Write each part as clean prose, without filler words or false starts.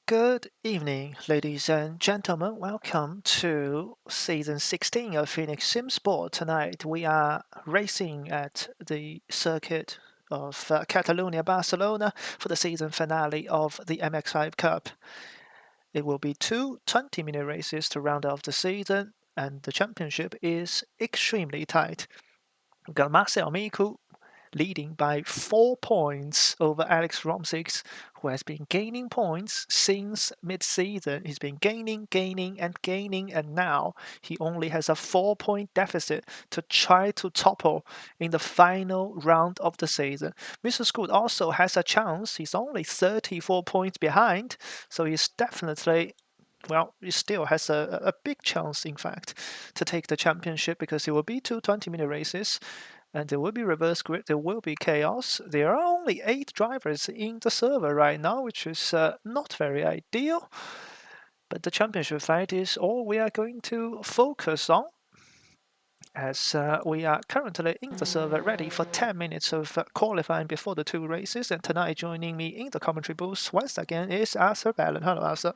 Good evening, ladies and gentlemen. Welcome to season 16 of Phoenix Sim Sport. Tonight we are racing at the circuit of Catalonia, Barcelona for the season finale of the MX5 Cup. It will be two 20-minute races to round off the season, and the championship is extremely tight. We've got Marcel Miku leading by 4 points over Alex Romsix, who has been gaining points since mid-season. He's been gaining, and now he only has a 4-point deficit to try to topple in the final round of the season. Mr. Scoot also has a chance. He's only 34 points behind, so he's definitely he still has a big chance, in fact, to take the championship because it will be two 20-minute races and there will be reverse grid, there will be chaos. There are only 8 drivers in the server right now, which is not very ideal. But the championship fight is all we are going to focus on, as we are currently in the server ready for 10 minutes of qualifying before the 2 races. And tonight joining me in the commentary booth once again is Arthur Ballon. Hello, Arthur.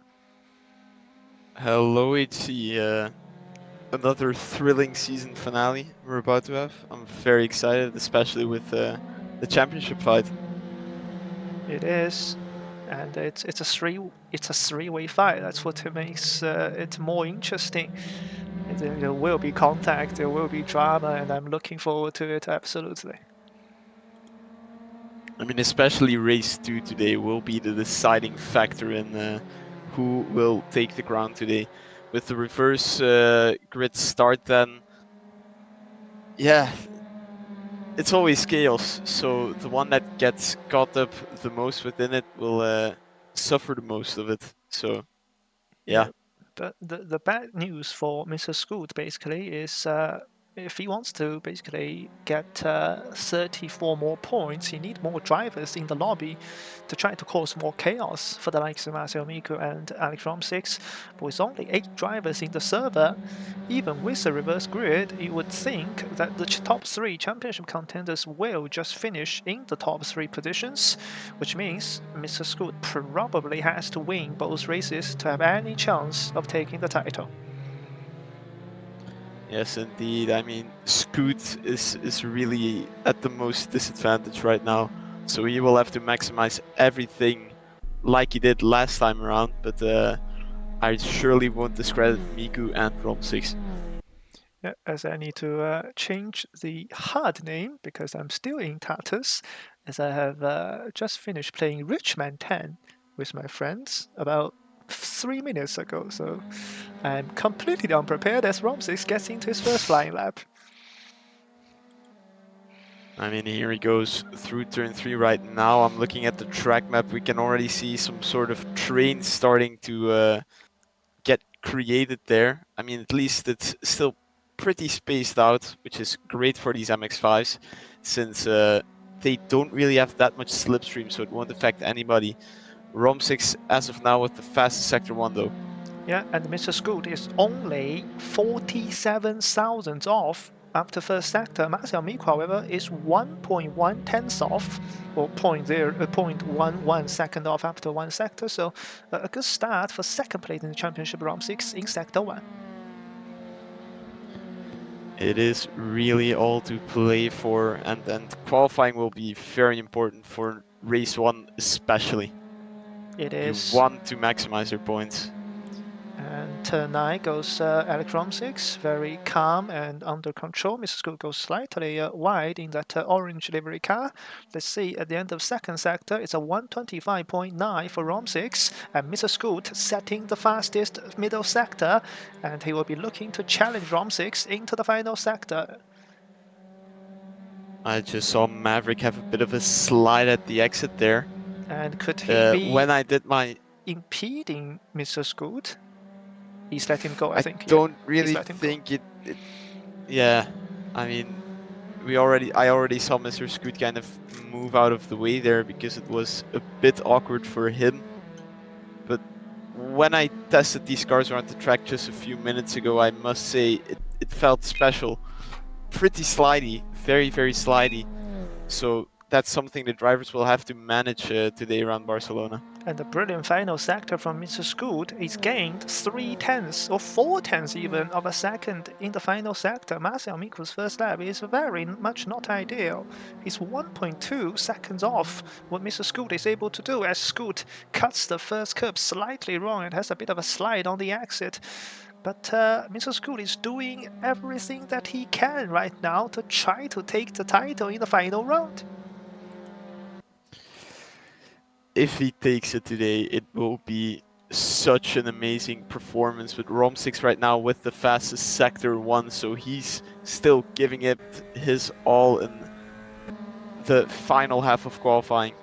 Hello, HC. Another thrilling season finale we're about to have. I'm very excited, especially with the championship fight. It is, and it's a three-way fight. That's what makes it more interesting. There will be contact, there will be drama, and I'm looking forward to it absolutely. I mean, especially race 2 today will be the deciding factor in who will take the crown today. With the reverse grid start, then yeah, it's always chaos. So the one that gets caught up the most within it will suffer the most of it. So yeah. Yeah, but the bad news for Mr. Scoot basically is if he wants to basically get 34 more points, he needs more drivers in the lobby to try to cause more chaos for the likes of Marcel Miku and Alex Rom 6. But with only 8 drivers in the server, even with the reverse grid, you would think that the top 3 championship contenders will just finish in the top 3 positions, which means Mr. Scoot probably has to win both races to have any chance of taking the title. Yes, indeed. I mean, Scoot is really at the most disadvantage right now, so he will have to maximize everything like he did last time around. But I surely won't discredit Miku and Rom6. Yeah, as I need to change the hard name because I'm still in Tartus, as I have just finished playing Richman 10 with my friends about 3 minutes ago. So I'm completely unprepared as Romsix gets into his first flying lap. I mean, here he goes through turn 3 right now. I'm looking at the track map. We can already see some sort of train starting to get created there. I mean, at least it's still pretty spaced out, which is great for these MX5s, since they don't really have that much slipstream, so it won't affect anybody. Rom6 as of now with the fastest sector 1 though. Yeah, and Mr. Scoot is only 47 thousandths off after first sector. Marcel Miku, however, is 1.1 tenths off, or 0.11 second off after one sector. So a good start for second place in the championship round 6 in sector 1. It is really all to play for, and qualifying will be very important for race 1 especially. It You is. want to maximize your points. And turn 9 goes Alex Rom 6, very calm and under control. Mr. Scoot goes slightly wide in that orange livery car. Let's see, at the end of second sector, it's a 125.9 for Rom 6, and Mr. Scoot setting the fastest middle sector, and he will be looking to challenge Rom 6 into the final sector. I just saw Maverick have a bit of a slide at the exit there. And could he be When I did my... impeding Mr. Scoot? He's let him go, I I think. Yeah, don't he's really let him go. think it yeah, I mean, I already saw Mr. Scoot kind of move out of the way there because it was a bit awkward for him. But when I tested these cars around the track just a few minutes ago, I must say it felt special. Pretty slidey, very, very slidey. So that's something the drivers will have to manage today around Barcelona. And the brilliant final sector from Mr. Scoot is gained 3 tenths or 4 tenths even of a second in the final sector. Marcel Miku's first lap is very much not ideal. He's 1.2 seconds off what Mr. Scoot is able to do as Scoot cuts the first curb slightly wrong and has a bit of a slide on the exit. But Mr. Scoot is doing everything that he can right now to try to take the title in the final round. If he takes it today, it will be such an amazing performance with Rom6 right now with the fastest sector 1, so he's still giving it his all in the final half of qualifying.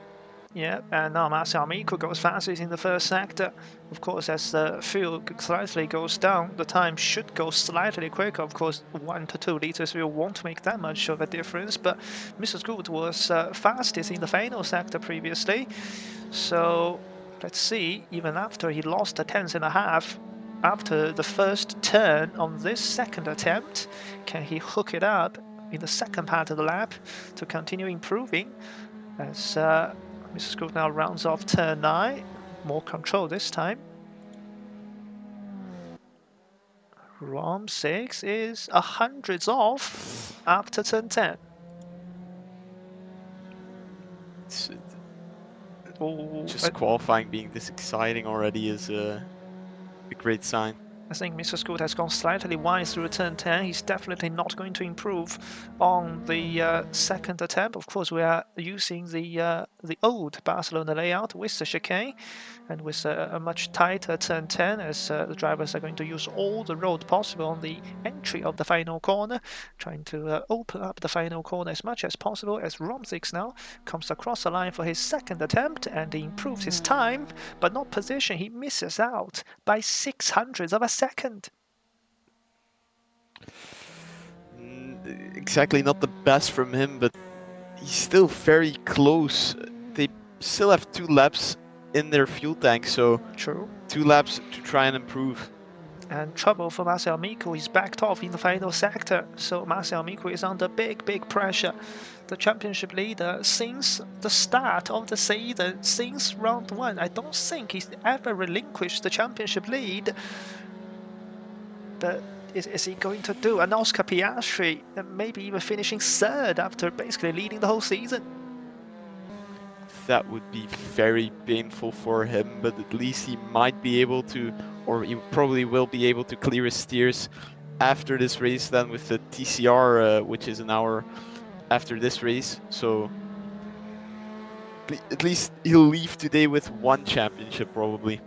Yeah, and now Marcel Miku goes fastest in the first sector. Of course, as the fuel slightly goes down, the time should go slightly quicker. Of course, 1 to 2 liters fuel won't make that much of a difference, but Mr. Scoot was fastest in the final sector previously. So let's see, even after he lost a tenth and a half after the first turn on this second attempt, can he hook it up in the second part of the lap to continue improving as Mr. Scoot now rounds off turn 9, more control this time. Rom 6 is 100s off after turn 10. It's, Oh, just qualifying being this exciting already is a great sign. I think Mr. Scoot has gone slightly wide through turn 10. He's definitely not going to improve on the second attempt. Of course, we are using the old Barcelona layout with the chicane and with a much tighter turn 10 as the drivers are going to use all the road possible on the entry of the final corner, trying to open up the final corner as much as possible as Romsix now comes across the line for his second attempt and he improves his time, but not position. He misses out by 600ths of a second. exactly not the best from him, but he's still very close. They still have 2 laps in their fuel tank, so True. 2 laps to try and improve. And trouble for Marcel Miko, he's backed off in the final sector, so Marcel Miko is under big pressure. The championship leader since the start of the season, since round 1, I don't think he's ever relinquished the championship lead. But is he going to do an Oscar Piastri and maybe even finishing 3rd after basically leading the whole season? That would be very painful for him, but at least he might be able to, or he probably will be able to clear his steers after this race then with the TCR, which is an hour after this race. So at least he'll leave today with 1 championship probably.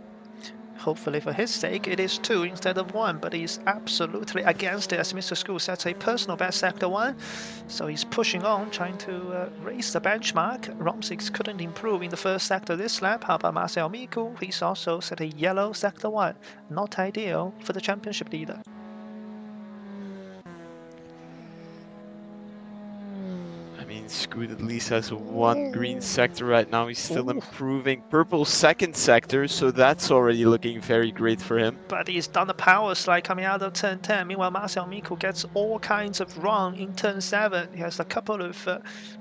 Hopefully for his sake it is 2 instead of 1, but he's absolutely against it as Mr. School sets a personal best sector 1. So he's pushing on, trying to raise the benchmark. Romsix couldn't improve in the first sector this lap. How about Marcel Miku? He's also set a yellow sector 1. Not ideal for the championship leader. I mean, Scoot at least has 1 green sector right now. He's still Ooh. improving. Purple 2nd sector, so that's already looking very great for him. But he's done a power slide coming out of turn 10. Meanwhile, Marcel Miku gets all kinds of wrong in turn 7. He has a couple of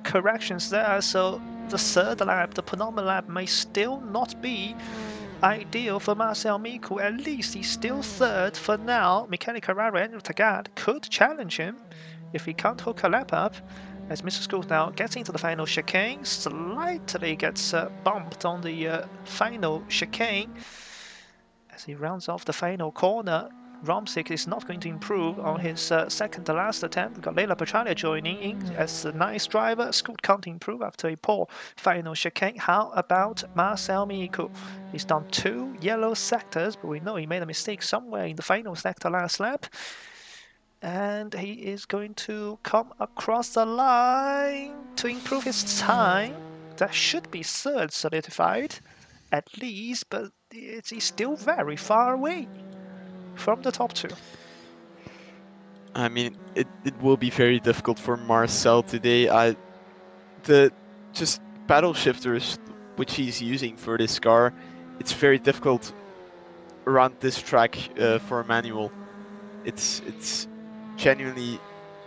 corrections there, so the 3rd lap, the penultimate lap, may still not be ideal for Marcel Miku. At least he's still 3rd for now. Michele Carrara and Tagad could challenge him if he can't hook a lap up. As Mr. School now gets into the final chicane, slightly gets bumped on the final chicane. As he rounds off the final corner, Romsik is not going to improve on his second to last attempt. We've got Leila Petralia joining in as a nice driver. Scoot can't improve after a poor final chicane. How about Marcel Miku? He's done 2 yellow sectors, but we know he made a mistake somewhere in the final sector last lap. And he is going to come across the line to improve his time. That should be 3rd solidified, at least, but he's still very far away from the top 2. I mean, it will be very difficult for Marcel today. The just paddle shifters which he's using for this car, it's very difficult around this track for a manual. It's genuinely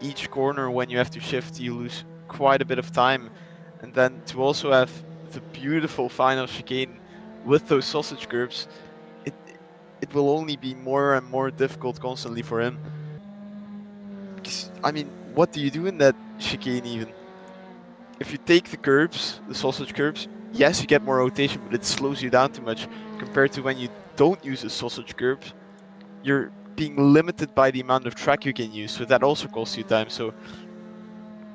each corner when you have to shift, you lose quite a bit of time, and then to also have the beautiful final chicane with those sausage curbs, it will only be more and more difficult constantly for him. Because, I mean, what do you do in that chicane even? If you take the curbs, the sausage curbs, yes, you get more rotation, but it slows you down too much compared to when you don't use the sausage curbs. You're being limited by the amount of track you can use, so that also costs you time. So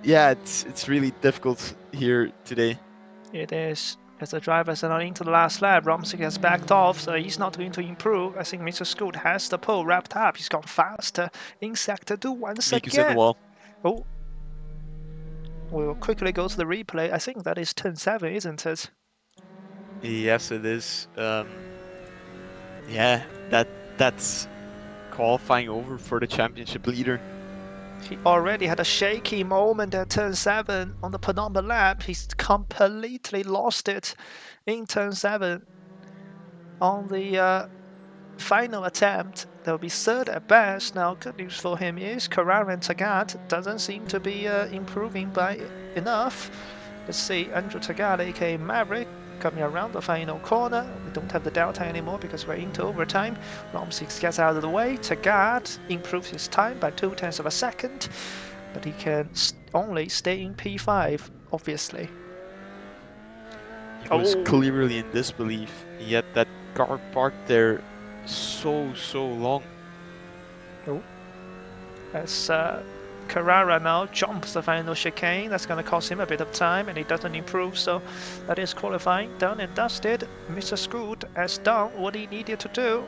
yeah, it's really difficult here today. It is. As the drivers are into the last lap, Romsik has backed off, so he's not going to improve. I think Mr. Scoot has the pole wrapped up. He's gone faster in sector 2 once Miku's in the again. wall. Oh, we'll quickly go to the replay. I think that is turn 7, isn't it? Yes, it is. Yeah, that's qualifying over for the championship leader. He already had a shaky moment at turn 7 on the penultimate lap. He's completely lost it in turn 7. On the final attempt, they'll be 3rd at best. Now, good news for him is Carrara and Tagad doesn't seem to be improving by enough. Let's see, Andrew Tagad, aka Maverick, coming around the final corner. We don't have the delta anymore because we're into overtime. Romsix gets out of the way. Tagad improves his time by 0.2 of a second, but he can only stay in P5, obviously. He was clearly in disbelief. He had that car parked there so long. Oh. As Carrara now jumps the final chicane, that's going to cost him a bit of time, and he doesn't improve, so that is qualifying. Done and dusted. Mr. Scoot has done what he needed to do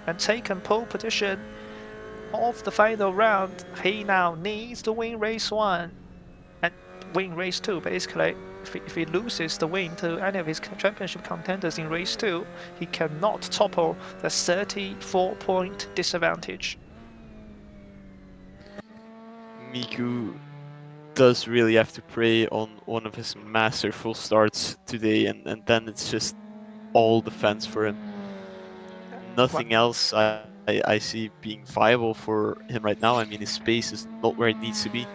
and taken pole position of the final round. He now needs to win race 1 and win race 2, basically. If he loses the win to any of his championship contenders in race 2, he cannot topple the 34-point disadvantage. Miku does really have to pray on one of his masterful starts today, and then it's just all defense for him. Well, Nothing else I see being viable for him right now. I mean, his pace is not where it needs to be.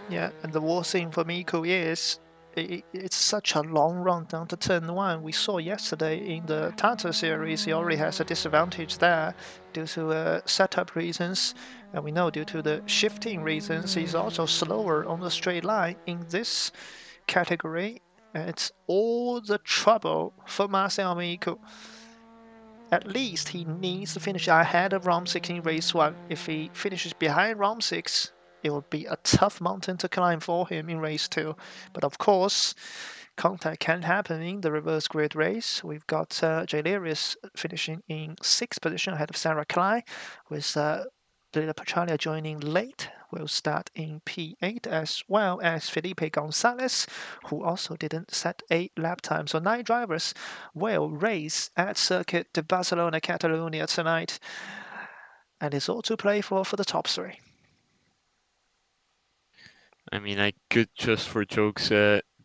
yeah, and the worst thing for Miku is it's such a long run down to turn one. We saw yesterday in the Tata series, he already has a disadvantage there due to setup reasons. And we know due to the shifting reasons, he's also slower on the straight line in this category. And it's all the trouble for Marcel Miku. At least he needs to finish ahead of Rom6 in race 1. If he finishes behind Rom6, it will be a tough mountain to climb for him in race 2. But of course, contact can happen in the reverse grid race. We've got Jalerius finishing in 6th position ahead of Sarah Klein, with Lila Pachalia joining late. Will start in P8, as well as Felipe Gonzalez, who also didn't set a lap time. So 9 drivers will race at Circuit de Barcelona, Catalonia tonight, and it's all to play for the top 3. I mean, I could just for jokes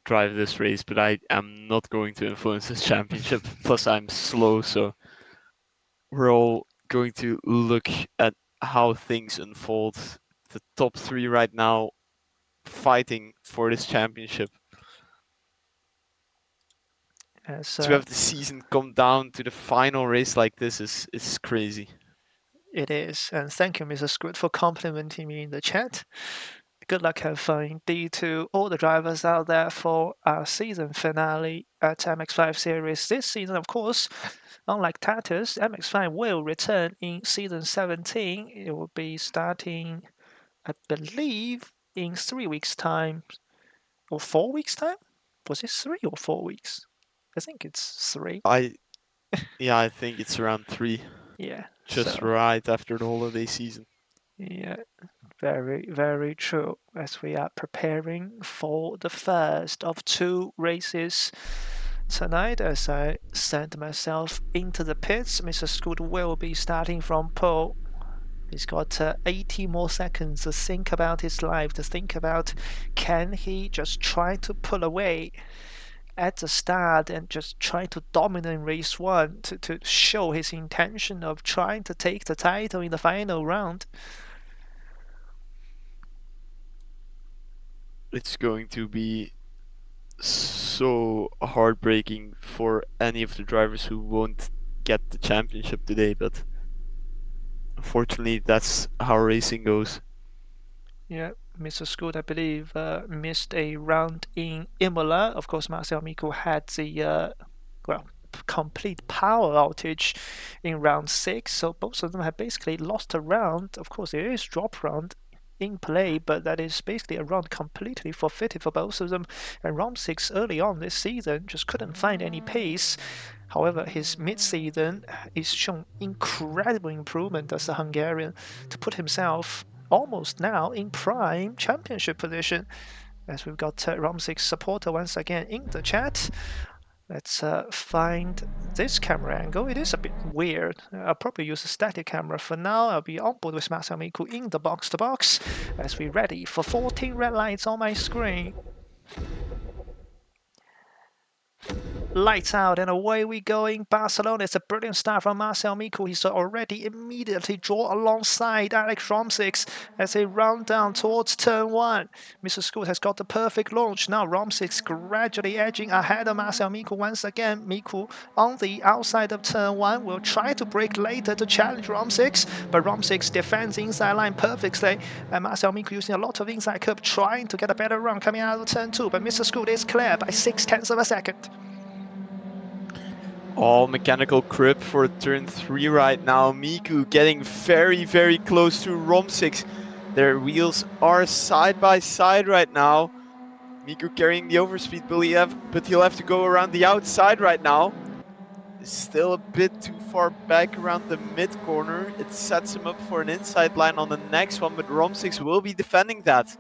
drive this race, but I am not going to influence this championship. Plus, I'm slow, so we're all going to look at how things unfold. The top three right now fighting for this championship. As To have the season come down to the final race like this is crazy. it is, and thank you, Mr. Squid, for complimenting me in the chat. Good luck, have fun indeed to all the drivers out there for our season finale at MX5 series this season. Of course, unlike Tatus, MX5 will return in season 17. It will be starting, I believe, in 3 weeks' time or 4 weeks' time. Was it 3 or 4 weeks? I think it's 3. I Yeah, I think it's around 3, Yeah. just So right after the holiday season. yeah, very, very true. As we are preparing for the first of 2 races tonight, as I send myself into the pits, Mr. Scoot will be starting from pole. He's got 80 more seconds to think about his life, to think about can he just try to pull away at the start and just try to dominate race 1 to show his intention of trying to take the title in the final round. It's going to be so heartbreaking for any of the drivers who won't get the championship today, but unfortunately, that's how racing goes. Yeah, Mr. Scoot, I believe, missed a round in Imola. Of course, Marcel Miko had the well, complete power outage in round 6, so both of them have basically lost a round. Of course, there is drop round in play, but that is basically a round completely forfeited for both of them. And round 6 early on this season just couldn't find any pace. However, his mid-season is shown incredible improvement as a Hungarian to put himself almost now in prime championship position. As we've got Rom6 supporter once again in the chat. Let's find this camera angle. It is a bit weird. I'll probably use a static camera for now. I'll be on board with Masamiku in the box to box as we're ready for 14 red lights on my screen. Lights out and away we go in Barcelona. It's a brilliant start from Marcel Miku. He's already immediately draw alongside Alex Romsix as they run down towards turn 1. Mr. Scoot has got the perfect launch. Now Romsix gradually edging ahead of Marcel Miku once again. Miku on the outside of turn 1 will try to break later to challenge Romsix, but Romsix defends the inside line perfectly. And Marcel Miku using a lot of inside curb trying to get a better run coming out of turn 2, but Mr. Scoot is clear by 6/10 of a second. All mechanical grip for turn 3 right now. Miku getting very, very close to Rom6. Their wheels are side by side right now. Miku carrying the overspeed, but he'll have to go around the outside right now. Still a bit too far back around the mid corner. It sets him up for an inside line on the next one, but Rom6 will be defending that.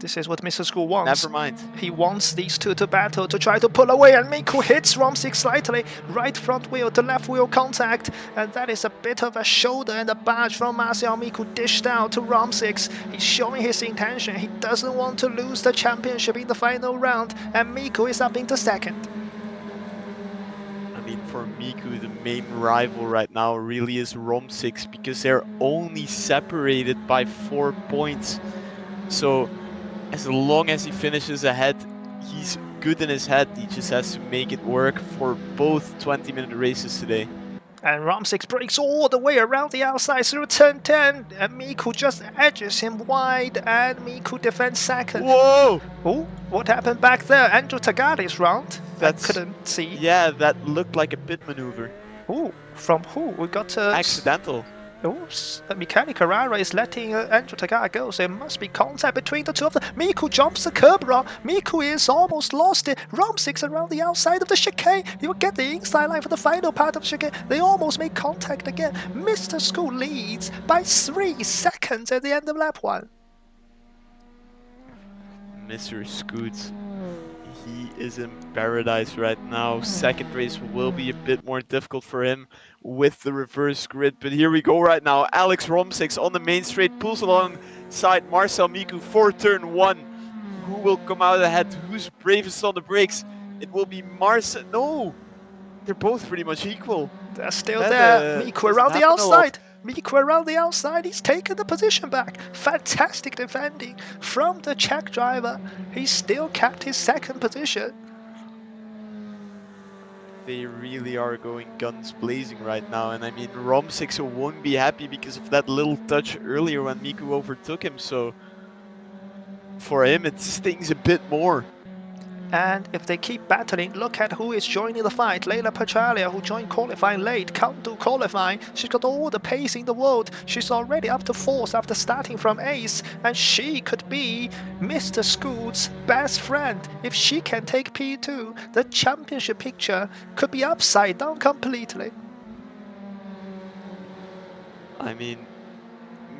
This is what Mr. School wants. Never mind. He wants these two to battle to try to pull away, and Miku hits Romsik slightly. Right front wheel to left wheel contact, and that is a bit of a shoulder and a badge from Marcel Miku dished out to Romsik. He's showing his intention. He doesn't want to lose the championship in the final round, and Miku is up into second. I mean, for Miku, the main rival right now really is Rom6 because they're only separated by 4 points. So as long as he finishes ahead, he's good in his head. He just has to make it work for both 20-minute races today. And Romsik breaks all the way around the outside through turn 10, and Miku just edges him wide, and Miku defends second. Whoa! Oh, what happened back there? Andrew Tagari's round. I That's couldn't see. Yeah, that looked like a pit maneuver. Oh, from who? We got Accidental. Oops, Mikhail Carrara is letting Andrew Tagara go, so it must be contact between the two of them. Miku jumps the curb wrong. Miku is almost lost it. Romsik around the outside of the chicane. He will get the inside line for the final part of the chicane. They almost make contact again. Mr. School leads by 3 seconds at the end of lap 1. Mr. Scoots, he is in paradise right now. Second race will be a bit more difficult for him with the reverse grid, but here we go right now. Alex Romsik on the main straight pulls alongside Marcel Miku for turn 1. Who will come out ahead? Who's bravest on the brakes? It will be Marcel. No, they're both pretty much equal. They're still there. Miku around the outside. Miku around the outside. He's taken the position back. Fantastic defending from the Czech driver. He still kept his second position. They really are going guns blazing right now, and I mean Romsik won't be happy because of that little touch earlier when Miku overtook him, so for him it stings a bit more. And if they keep battling, look at who is joining the fight. Leila Petralia, who joined qualifying late, can't do qualifying. She's got all the pace in the world. She's already up to 4th after starting from 8th, and she could be Mr. Scoot's best friend. If she can take P2, the championship picture could be upside down completely. I mean,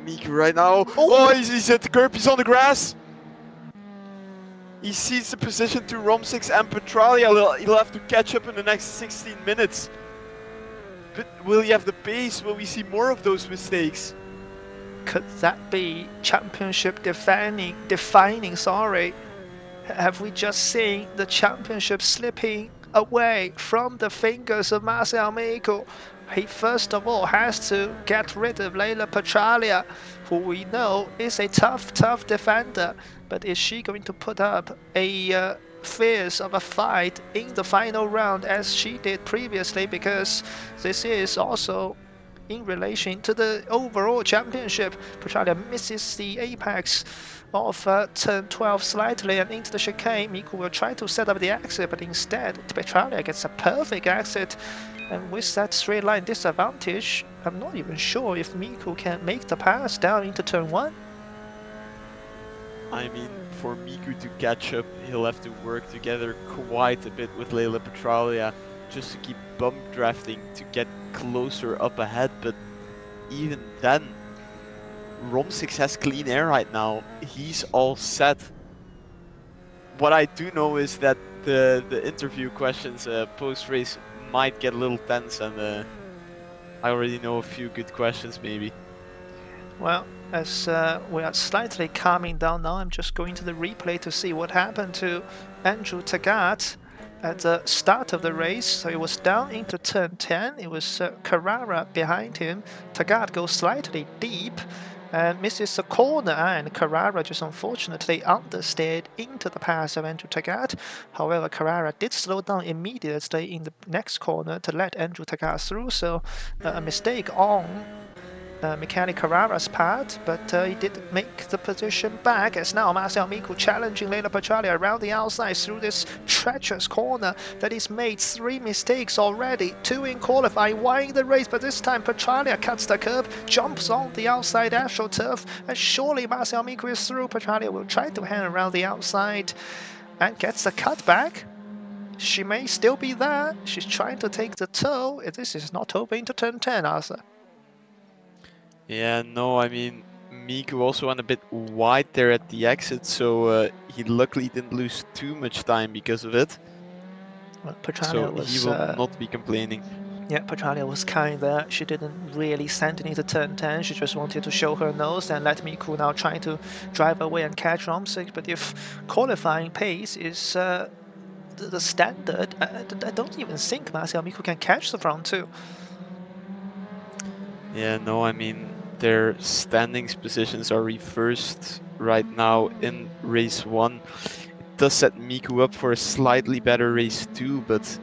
Miku right now, oh he's at the curb, he's on the grass. He sees the position to Romsik and Petralia. He'll have to catch up in the next 16 minutes. But will he have the pace? Will we see more of those mistakes? Could that be championship defining? Have we just seen the championship slipping away from the fingers of Marcel Miku? He first of all has to get rid of Leila Petralia, who we know is a tough defender. But is she going to put up a fierce of a fight in the final round as she did previously? Because this is also in relation to the overall championship. Petralia misses the apex of turn 12 slightly and into the chicane. Miku will try to set up the exit, but instead Petralia gets a perfect exit. And with that straight line disadvantage, I'm not even sure if Miku can make the pass down into turn 1. I mean, for Miku to catch up, he'll have to work together quite a bit with Leila Petralia just to keep bump drafting to get closer up ahead. But even then, Romsik has clean air right now. He's all set. What I do know is that the interview questions post-race might get a little tense, and I already know a few good questions maybe. Well, as we are slightly calming down now, I'm just going to the replay to see what happened to Andrew Tagat at the start of the race. So it was down into turn 10. It was Carrara behind him. Tagat goes slightly deep and misses the corner, and Carrara just unfortunately understeered into the pass of Andrew Tagat. However, Carrara did slow down immediately in the next corner to let Andrew Tagat through, so a mistake on Mikhail Carrara's part, but he did make the position back, as now Marcel Miku challenging Leila Petralia around the outside through this treacherous corner that he's made 3 mistakes already, 2 in qualifying, winning the race, but this time Petralia cuts the curb, jumps on the outside astroturf, and surely Marcel Miku is through. Petralia will try to hang around the outside and gets the cut back. She may still be there. She's trying to take the toe. This is not over into turn 10, Arthur. Yeah, no, I mean, Miku also went a bit wide there at the exit, so he luckily didn't lose too much time because of it. Well, So Petralia he was will not be complaining. yeah, Petralia was kind there. She didn't really send into turn 10. She just wanted to show her nose and let Miku now try to drive away and catch Romsik. But if qualifying pace is the standard, I don't even think Marcel Miku can catch the front two. Yeah, no, I mean, their standings positions are reversed right now in race 1. It does set Miku up for a slightly better race 2, but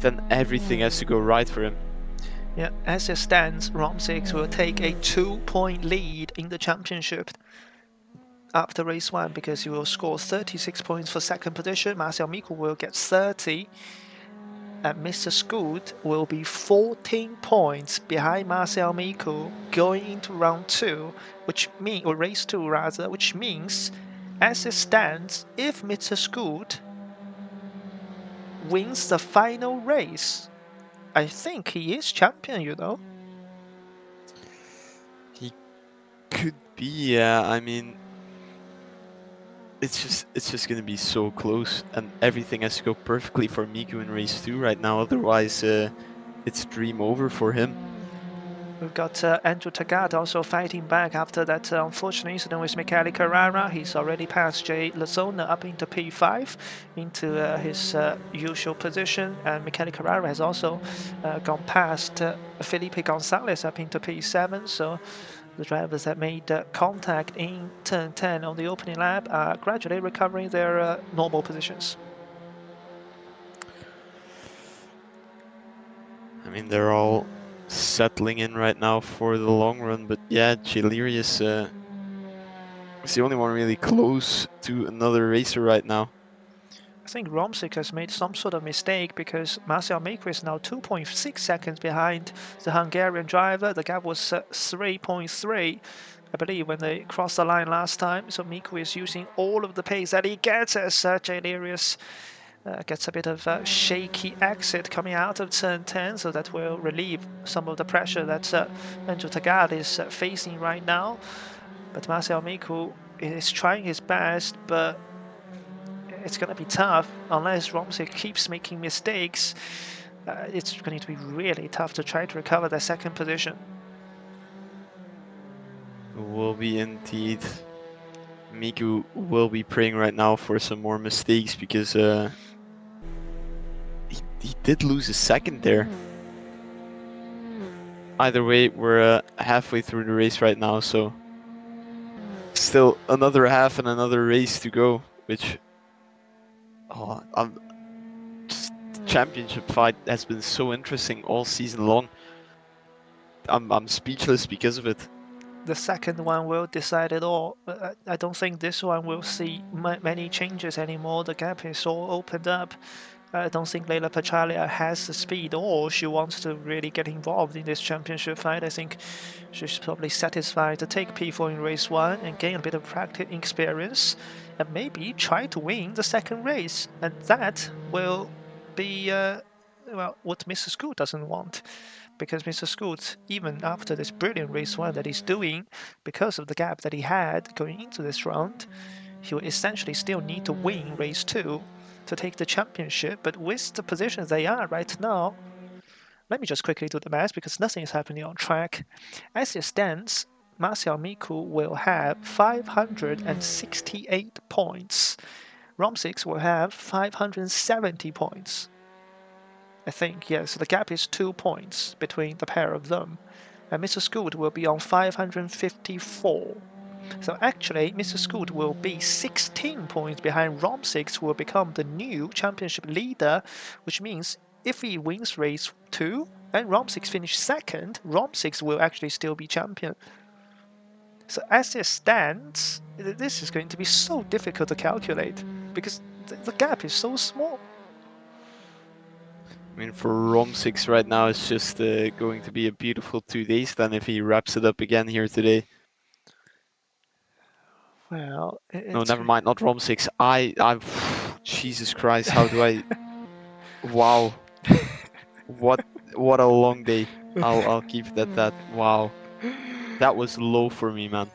then everything has to go right for him. Yeah, as it stands, Romsik will take a 2-point lead in the championship after race 1 because he will score 36 points for second position. Marcel Miku will get 30. And Mr. Scoot will be 14 points behind Marcel Miku going into round 2, or race 2 rather, which means, as it stands, if Mr. Scoot wins the final race, I think he is champion, you know. He could be, yeah. I mean, it's just gonna be so close, and everything has to go perfectly for Miku in race 2 right now. Otherwise, it's dream over for him. We've got Andrew Tagat also fighting back after that unfortunate incident with Michele Carrara. He's already passed Jay Lazona up into P5, into his usual position. And Michele Carrara has also gone past Felipe Gonzalez up into P7. So the drivers that made contact in turn 10 on the opening lap are gradually recovering their normal positions. I mean, they're all settling in right now for the long run, but yeah, Chilerius is the only one really close to another racer right now. I think Romsik has made some sort of mistake because Marcel Maker is now 2.6 seconds behind the Hungarian driver. The gap was 3.3, I believe, when they crossed the line last time. So Miku is using all of the pace that he gets as Jalerius gets a bit of a shaky exit coming out of turn 10, so that will relieve some of the pressure that Andrew Tagat is facing right now. But Marcel Miku is trying his best, but it's going to be tough unless Romsey keeps making mistakes. It's going to be really tough to try to recover that second position. Will be indeed. Miku will be praying right now for some more mistakes because he did lose a second there. Either way, we're halfway through the race right now, so still another half and another race to go, which just the championship fight has been so interesting all season long. I'm speechless because of it. The second one will decide it all. I don't think this one will see many changes anymore. The gap is all opened up. I don't think Leila Pachalia has the speed or she wants to really get involved in this championship fight. I think she's probably satisfied to take P4 in race 1 and gain a bit of practice experience and maybe try to win the second race. And that will be, well, what Mr. School doesn't want. Because Mr. Scoot, even after this brilliant race 1 that he's doing, because of the gap that he had going into this round, he will essentially still need to win race 2 to take the championship. But with the positions they are right now, let me just quickly do the math because nothing is happening on track. As it stands, Marcel Miku will have 568 points. Romsix will have 570 points. I think, yes, so the gap is 2 points between the pair of them. And Mr. Scoot will be on 554. So actually, Mr. Scoot will be 16 points behind Romsix, who will become the new championship leader, which means if he wins race 2 and Romsix finish second, Romsix will actually still be champion. So as it stands, this is going to be so difficult to calculate because the gap is so small. I mean, for Rom6 right now, it's just going to be a beautiful 2 days then if he wraps it up again here today. Well, No, it's never mind, not Rom6. Jesus Christ, how do I? Wow, what what a long day. I'll keep it at that. Wow. That was low for me, man.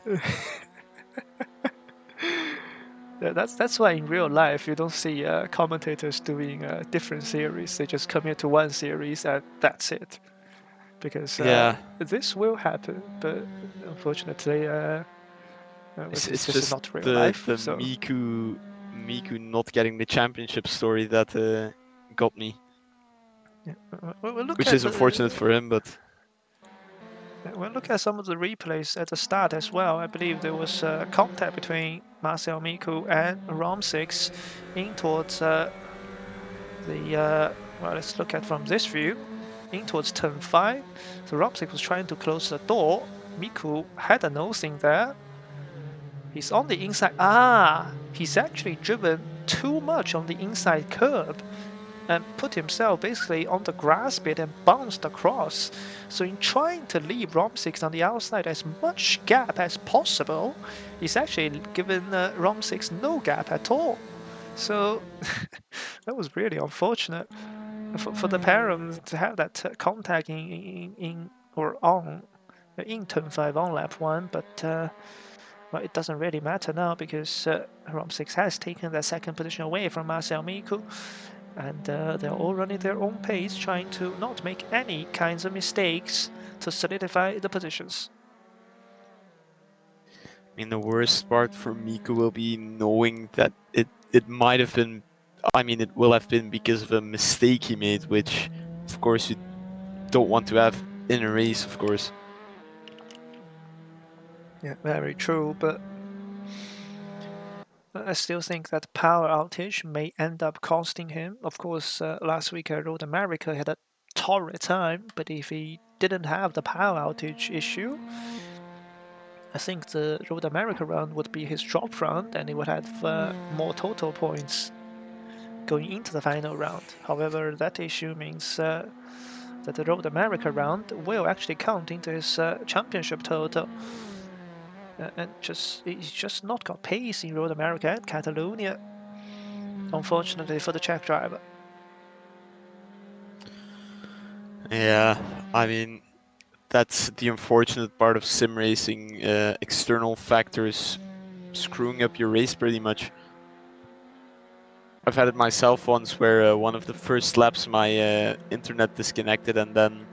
Yeah, that's why in real life you don't see commentators doing different series. They just commit to one series and that's it. Because Yeah, this will happen, but unfortunately, it's this is just not real the life. the So Miku not getting the championship story that got me, yeah, we'll look which at is unfortunate for him. But we'll look at some of the replays at the start as well. I believe there was contact between Marcel Miku and Rom 6 in towards the well, let's look at from this view in towards turn 5. So Rom 6 was trying to close the door. Miku had a nosing there. He's on the inside. Ah, he's actually driven too much on the inside curb and put himself basically on the grass bit and bounced across. So in trying to leave Rom6 on the outside as much gap as possible, he's actually given Rom6 no gap at all. So that was really unfortunate for the parents to have that contact in or on in turn 5 on lap 1, but well, it doesn't really matter now because Rom6 has taken that second position away from Marcel Miku, and they're all running their own pace, trying to not make any kinds of mistakes to solidify the positions. I mean, the worst part for Miku will be knowing that it might have been. I mean, it will have been because of a mistake he made, which, of course, you don't want to have in a race, of course. Yeah, very true, but I still think that power outage may end up costing him. Of course, last week at Road America he had a torrid time, but if he didn't have the power outage issue, I think the Road America round would be his drop round and he would have more total points going into the final round. However, that issue means that the Road America round will actually count into his championship total. And he's just not got pace in Road America and Catalonia, unfortunately for the Czech driver. Yeah, I mean, that's the unfortunate part of sim racing. External factors screwing up your race pretty much. I've had it myself once where one of the first laps my internet disconnected and then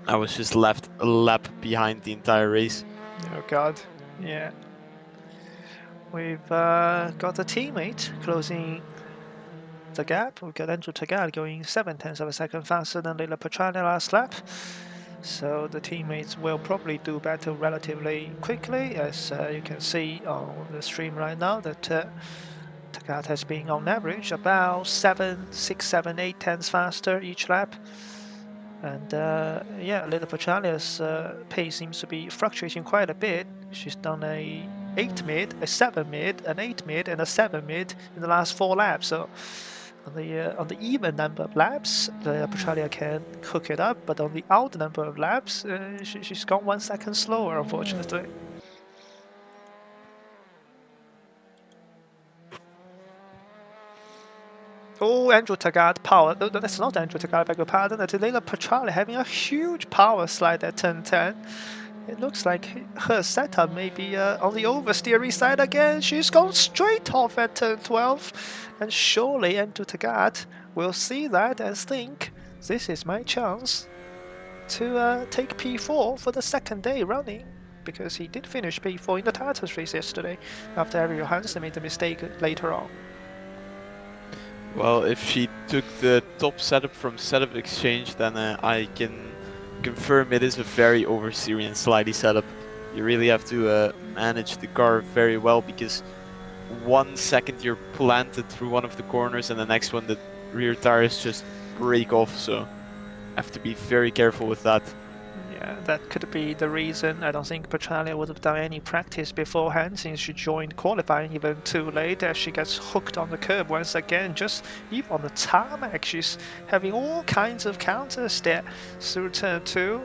I was just left a lap behind the entire race. Oh God, yeah. We've got a teammate closing the gap. We've got Andrew Tagal going 7/10 of a second faster than Leila Petrani last lap. So the teammates will probably do better relatively quickly, as you can see on the stream right now that Tagat has been on average about 6, 7, 8 tenths faster each lap. And yeah, Lila Pachalia's pace seems to be fluctuating quite a bit. She's done a 8 mid, a 7 mid, an 8 mid, and a 7 mid in the last 4 laps. So on the even number of laps, Petralia can cook it up, but on the odd number of laps, she's gone 1 second slower, unfortunately. Oh, Andrew Taggart power. No, that's not Andrew Taggart, beg your pardon. That's Elena Petrali having a huge power slide at turn 10. It looks like her setup may be on the oversteery side again. She's gone straight off at turn 12. And surely Andrew Taggart will see that and think, this is my chance to take P4 for the second day running. Because he did finish P4 in the Tartars race yesterday after Ariel Hansen made the mistake later on. Well, if she took the top setup from Setup Exchange, then I can confirm it is a very oversteering and slidey setup. You really have to manage the car very well because 1 second you're planted through one of the corners and the next one the rear tires just break off, so have to be very careful with that. Yeah, that could be the reason. I don't think Petralia would have done any practice beforehand since she joined qualifying even too late as she gets hooked on the curb once again. Just even on the tarmac, she's having all kinds of counters there through turn 2.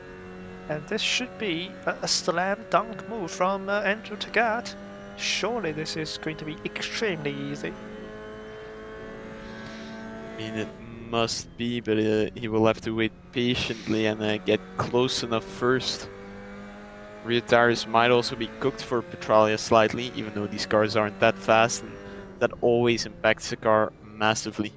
And this should be a slam dunk move from Andrew Taggart. Surely this is going to be extremely easy. I mean, it must be, but he will have to wait patiently and get close enough first. Rear tires might also be cooked for Petralia slightly, even though these cars aren't that fast, and that always impacts the car massively.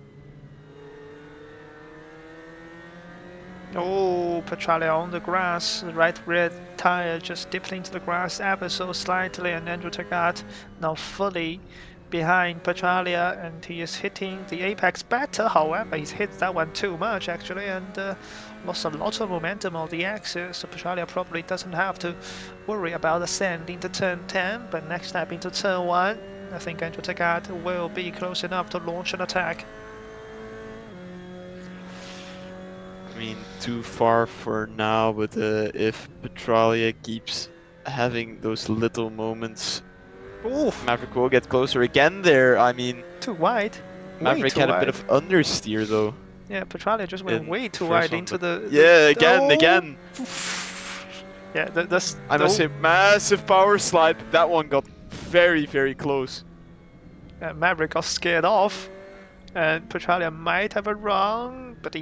Oh, Petralia on the grass. The right rear tire just dipped into the grass ever so slightly, and Andrew Tagat now fully behind Petralia, and he is hitting the apex better. However, he's hit that one too much actually, and lost a lot of momentum on the exit. So Petralia probably doesn't have to worry about ascend into turn 10, but next step into turn 1, I think Andrew Tagat will be close enough to launch an attack. I mean, too far for now, but if Petralia keeps having those little moments, Oof, Maverick will get closer again there. I mean, too wide. Way Maverick too had a bit wide. of understeer though Yeah, Petralia just went in way the too first wide one, into but the yeah, again, oh. again. Yeah, that's I must say, massive power slide, but that one got very, very close. Maverick got scared off, and Petralia might have a run, but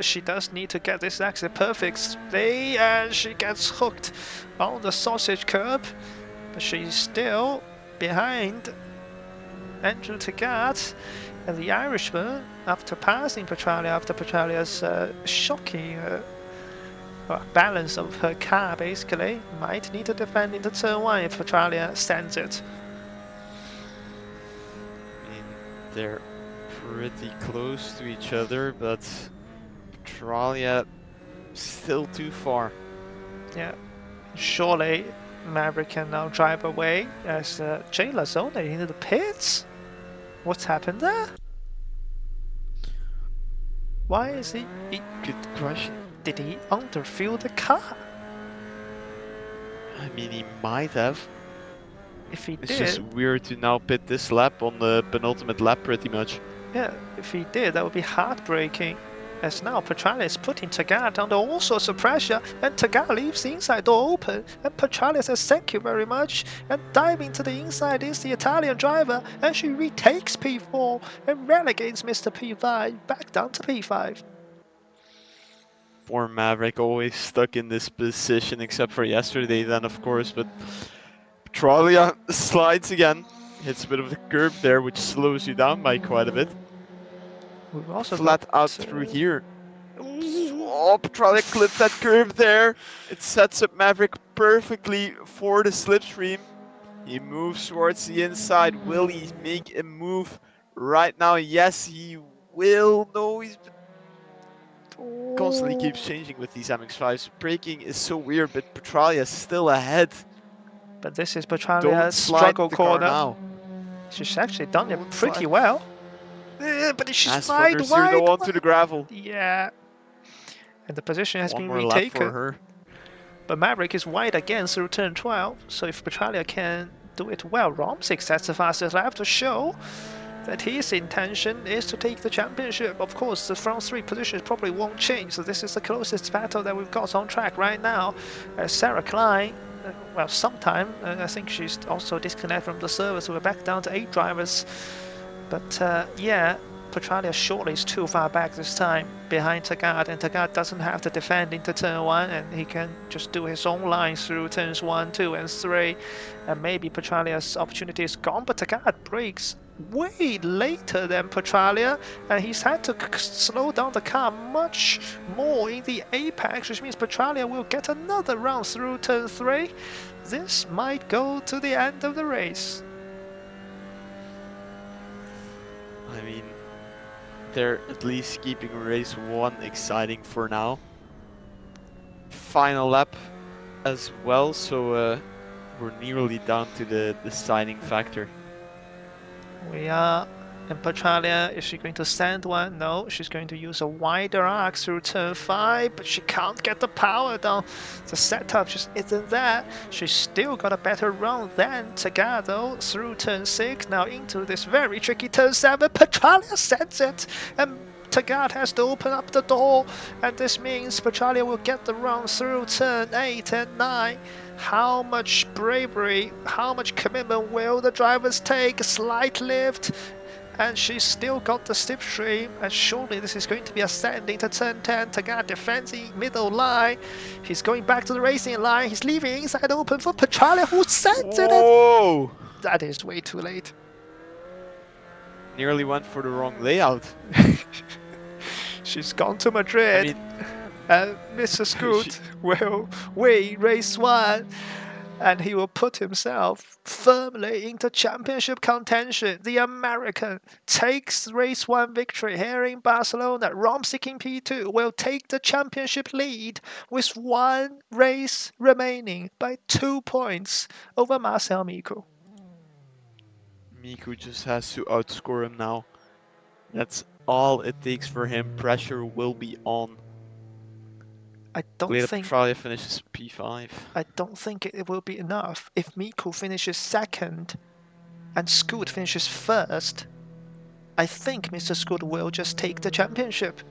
she does need to get this exit perfectly, and she gets hooked on the sausage curb, but she's still behind Andrew Tagat. And the Irishman, after passing Petralia, after Petralia's shocking balance of her car, basically, might need to defend into turn 1 if Petralia sends it. I mean, they're pretty close to each other, but Petralia still too far. Yeah, surely Maverick can now drive away as Jay Lazone into the pits. What's happened there? Why is he? Good question. Did he underfuel the car? I mean, he might have. If he It's just did, weird to now pit this lap on the penultimate lap pretty much. yeah, if he did, that would be heartbreaking. As now Petralia is putting Tagat under all sorts of pressure, and Tagat leaves the inside door open, and Petralia says thank you very much, and diving to the inside is the Italian driver, and she retakes P4 and relegates Mr. P5 back down to P5. Poor Maverick, always stuck in this position, except for yesterday then of course, but Petralia slides again, hits a bit of the curb there, which slows you down by quite a bit. We've also Flat got out through here. Oh, Petralia clipped that curve there. It sets up Maverick perfectly for the slipstream. He moves towards the inside. Will he make a move right now? Yes, he will. No, he's constantly keeps changing with these MX5s. Braking is so weird, but Petralia is still ahead. But this is Don't Petralia's slide struggle the car corner. now. She's actually done it Don't pretty slide. well. But she's As wide, understeer though wide. onto the gravel. Yeah. And the position has One been more lap for retaken. her. But Maverick is wide again through turn 12, so if Petralia can do it well, Rom6 sets the fastest lap to show that his intention is to take the championship. Of course, the front 3 positions probably won't change, so this is the closest battle that we've got on track right now. Sarah Klein, well, sometime, I think she's also disconnected from the server, so we're back down to 8 drivers. But yeah, Petralia surely is too far back this time behind Tagat, and Tagat doesn't have to defend into turn 1, and he can just do his own lines through turns 1, 2, and 3. And maybe Petralia's opportunity is gone, but Tagat brakes way later than Petralia, and he's had to slow down the car much more in the apex, which means Petralia will get another round through turn 3. This might go to the end of the race. I mean, they're at least keeping race 1 exciting for now. Final lap as well, so we're nearly down to the deciding factor. We are in Petralia. Is she going to send one? No, she's going to use a wider arc through turn 5, but she can't get the power down. The setup just isn't there. She's still got a better run than Tagado through turn 6. Now into this very tricky turn 7. Petralia sends it, and Tagat has to open up the door, and this means Petralia will get the run through turn 8 and 9. How much bravery, how much commitment will the drivers take? Slight lift, and she's still got the slipstream, and surely this is going to be ascending to turn 10. Tagana defending middle line. He's going back to the racing line. He's leaving inside open for Petralia, who sent it. Whoa! That is way too late. Nearly went for the wrong layout. She's gone to I Madrid. mean, Mr. she, Scoot will win race 1, and he will put himself firmly into championship contention. The American takes race 1 victory here in Barcelona. Romsik in P2 will take the championship lead with 1 race remaining by 2 points over Marcel Miku. Miku just has to outscore him now. That's all it takes for him. Pressure will be on. I don't Gleda think Petralia finishes P5. I don't think it will be enough if Miku finishes second and Scoot finishes first. I think Mr. Scoot will just take the championship.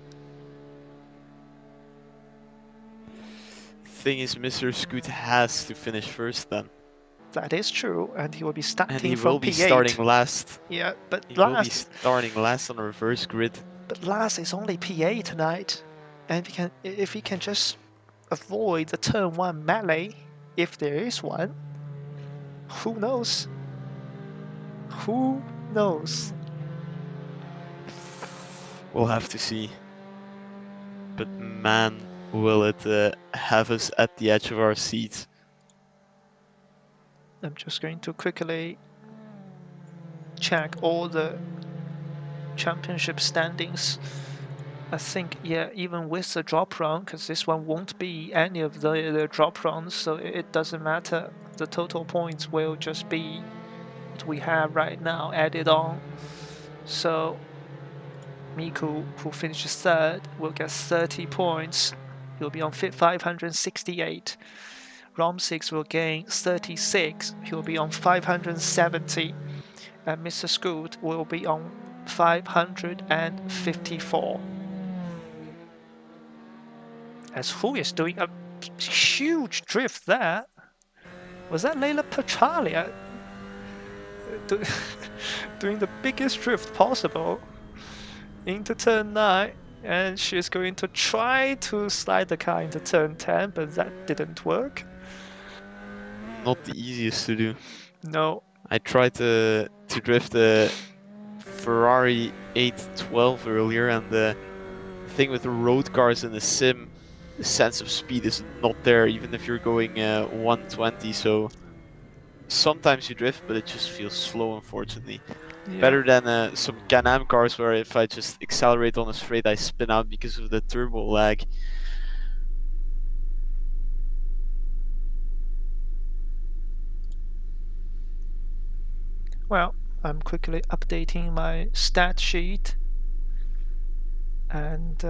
Thing is, Mr. Scoot has to finish first then. That is true, and he will be And starting he from will be starting P8. last. Yeah, but He will be starting last on a reverse grid. last is only P8 tonight, and if he can just avoid the turn 1 melee, if there is one, who knows? Who knows? We'll have to see. But man, will it have us at the edge of our seats. I'm just going to quickly check all the championship standings. I think, yeah, even with the drop round, because this one won't be any of the drop rounds, so it doesn't matter. The total points will just be what we have right now added on. So Miku, who finishes third, will get 30 points. He'll be on 568. Rom6 will gain 36. He'll be on 570. And Mr. Scoot will be on 554. As Hu is doing a huge drift there. Was that Leila Petralia doing the biggest drift possible into turn 9? And she's going to try to slide the car into turn 10, but that didn't work. Not the easiest to do. No. I tried to drift a Ferrari 812 earlier, and the thing with the road cars in the sim, the sense of speed is not there, even if you're going 120. So sometimes you drift, but it just feels slow, unfortunately. Yeah. Better than some Can-Am cars where if I just accelerate on a straight, I spin out because of the turbo lag. Well, I'm quickly updating my stat sheet, and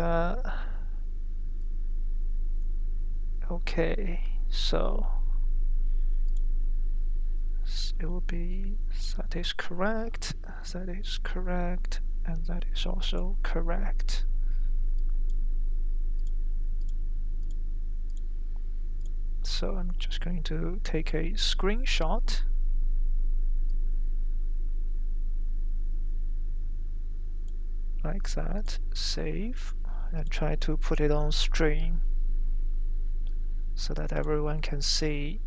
okay, so it will be, that is correct, and that is also correct. So I'm just going to take a screenshot. Like that, save, and try to put it on stream so that everyone can see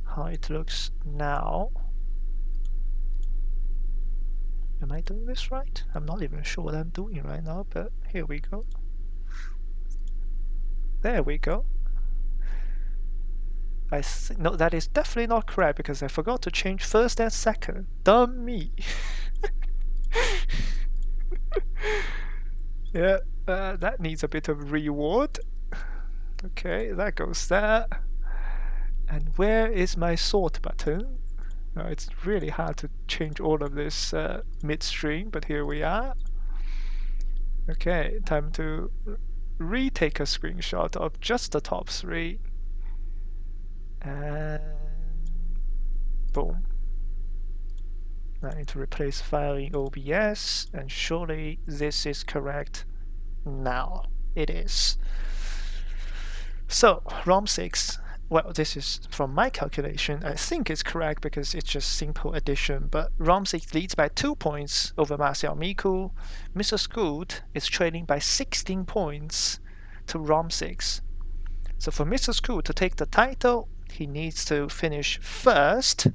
how it looks now. Am I doing this right? I'm not even sure what I'm doing right now, but here we go. There we go. No, that is definitely not correct because I forgot to change first and second. Dumb me. Yeah, that needs a bit of reward. Okay, that goes there. And where is my sort button? Now, it's really hard to change all of this midstream, but here we are. Okay, time to retake a screenshot of just the top 3. And boom. I need to replace file in OBS, and surely this is correct now. It is. So, ROM6 well, this is from my calculation. I think it's correct because it's just simple addition. But Romsik leads by 2 points over Marcel Miku. Mr. Scoot is trailing by 16 points to Romsik. So for Mr. Scoot to take the title, he needs to finish first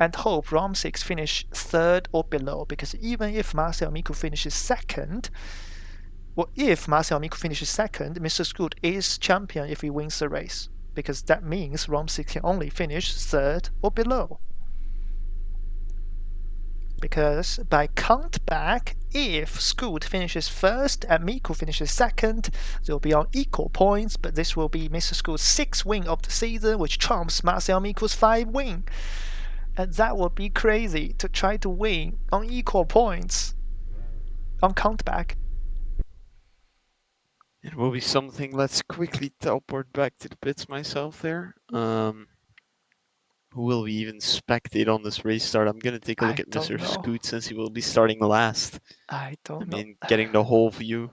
and hope Romsik finish third or below. Because even if Marcel Miku finishes second, well, if Marcel Miku finishes second, Mr. Scoot is champion if he wins the race, because that means Romsik can only finish third or below. Because by count back, if Scoot finishes first and Miku finishes second, they'll be on equal points, but this will be Mr. Scoot's 6th win of the season, which trumps Marcel Miku's 5 win. And that would be crazy to try to win on equal points on count back. It will be something. Let's quickly teleport back to the pits myself there. Who will we even spectate on this race start? I'm gonna take a look I at don't Mr. know. Scoot since he will be starting last. I I don't know. mean, getting the whole view.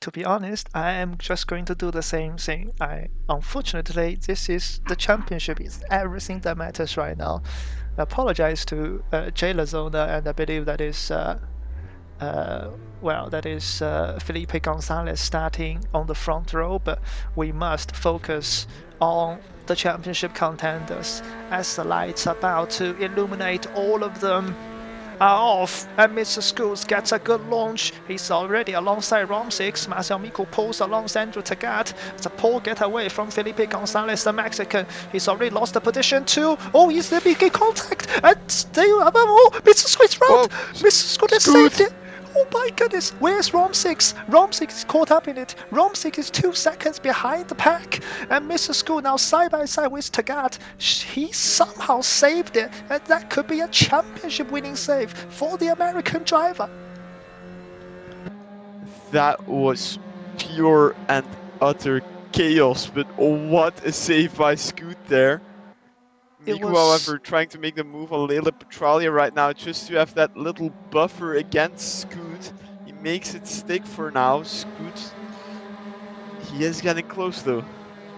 To be honest, I am just going to do the same thing. Unfortunately, this is the championship. Is everything that matters right now. I apologize to Jay Lazona, and I believe that is Felipe Gonzalez starting on the front row. But we must focus on the championship contenders as the lights are about to illuminate all of them are off, and Mr. Schools gets a good launch. He's already alongside Romsik. Marcel Mico pulls along Sandro Tagat. It's a poor getaway from Felipe Gonzalez, the Mexican. He's already lost the position too. Oh, he's there making contact, and Mr. Scoot's round. Mr. Scoot has saved it. Oh my goodness, where's Romsik? Romsik is caught up in it. Romsik is 2 seconds behind the pack. And Mr. School now side by side with Tagat. He somehow saved it. And that could be a championship winning save for the American driver. That was pure and utter chaos, but what a save by Scoot there. Miku, however, trying to make the move on Lele Petralia right now just to have that little buffer against Scoot. He makes it stick for now. Scoot, he is getting close though.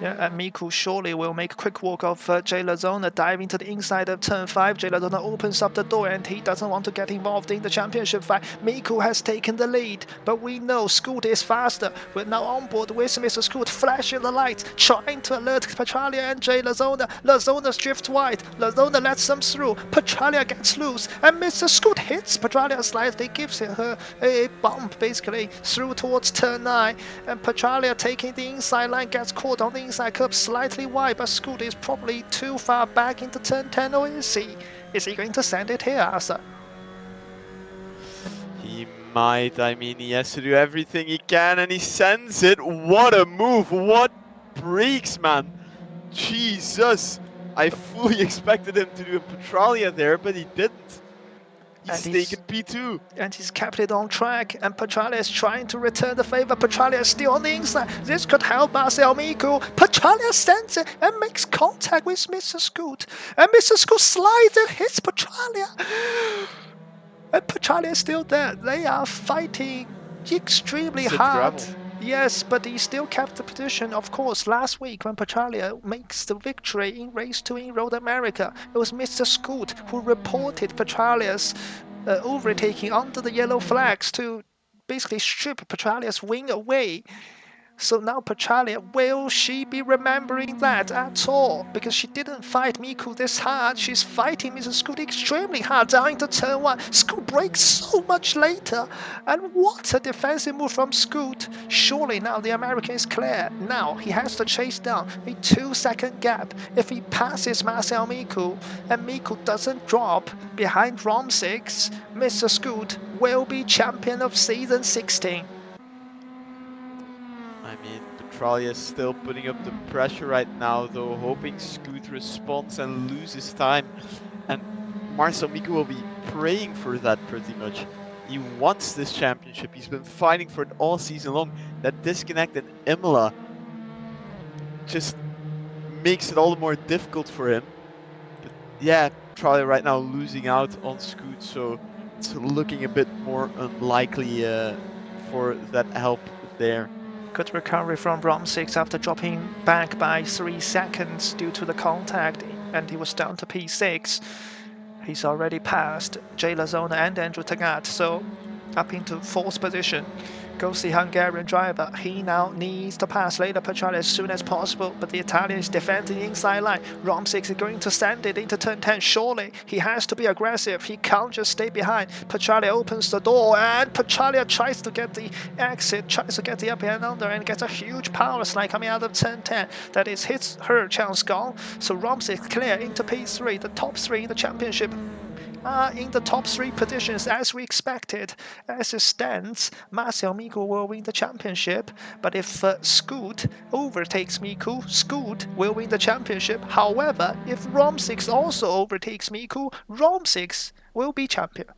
Yeah, and Miku surely will make a quick walk of Jay Lazona, diving to the inside of turn 5. Jay Lazona opens up the door and he doesn't want to get involved in the championship fight. Miku has taken the lead, but we know Scoot is faster. We're now on board with Mr. Scoot, flashing the lights, trying to alert Petralia and Jay Lazona. Lazona drifts wide, Lazona lets them through, Petralia gets loose, and Mr. Scoot hits Petralia slightly, gives her a bump basically through towards turn 9, and Petralia taking the inside line gets caught on the inside curb slightly wide, but Scoot is probably too far back into turn 10, or is he? Is he going to send it here, Arthur? He might. I mean, he has to do everything he can, and he sends it. What a move! What brakes, man! Jesus! I fully expected him to do a Petralia there, but he didn't. He's taken P2. And he's kept it on track, and Petralia is trying to return the favor. Petralia is still on the inside. This could help Marcel Miku. Petralia sends it and makes contact with Mr. Scoot. And Mr. Scoot slides and hits Petralia. And Petralia is still there. They are fighting extremely hard. Gravel. Yes, but he still kept the position. Of course, last week when Petralia makes the victory in Race 2 in Road America, it was Mr. Scoot who reported Petralia's overtaking under the yellow flags to basically strip Petralia's win away. So now Petralia, will she be remembering that at all? Because she didn't fight Miku this hard. She's fighting Mr. Scoot extremely hard down into turn 1. Scoot breaks so much later. And what a defensive move from Scoot. Surely now the American is clear. Now he has to chase down a 2-second gap. If he passes Marcel Miku and Miku doesn't drop behind Romsik, Mr. Scoot will be champion of season 16. I mean, Petralia is still putting up the pressure right now, though, hoping Scoot responds and loses time. And Marcel Miku will be praying for that pretty much. He wants this championship. He's been fighting for it all season long. That disconnect in Imola just makes it all the more difficult for him. But yeah, Petralia right now losing out on Scoot, so it's looking a bit more unlikely for that help there. Good recovery from Bromsix after dropping back by 3 seconds due to the contact, and he was down to P6. He's already passed Jay Lazona and Andrew Tagat, so up into fourth position goes the Hungarian driver. He now needs to pass Leda Petrali as soon as possible, but the Italian is defending the inside line. Romsik is going to send it into turn 10, surely. He has to be aggressive. He can't just stay behind. Petrali opens the door, and Petrali tries to get the exit, tries to get the up and under, and gets a huge power slide coming out of turn 10. That is his her chance gone. So Romsik clear into P3, the top three in the championship in the top three positions as we expected. As it stands, Marcel Miku will win the championship, but if Scoot overtakes Miku, Scoot will win the championship. However, if Rom6 also overtakes Miku, Rom6 will be champion.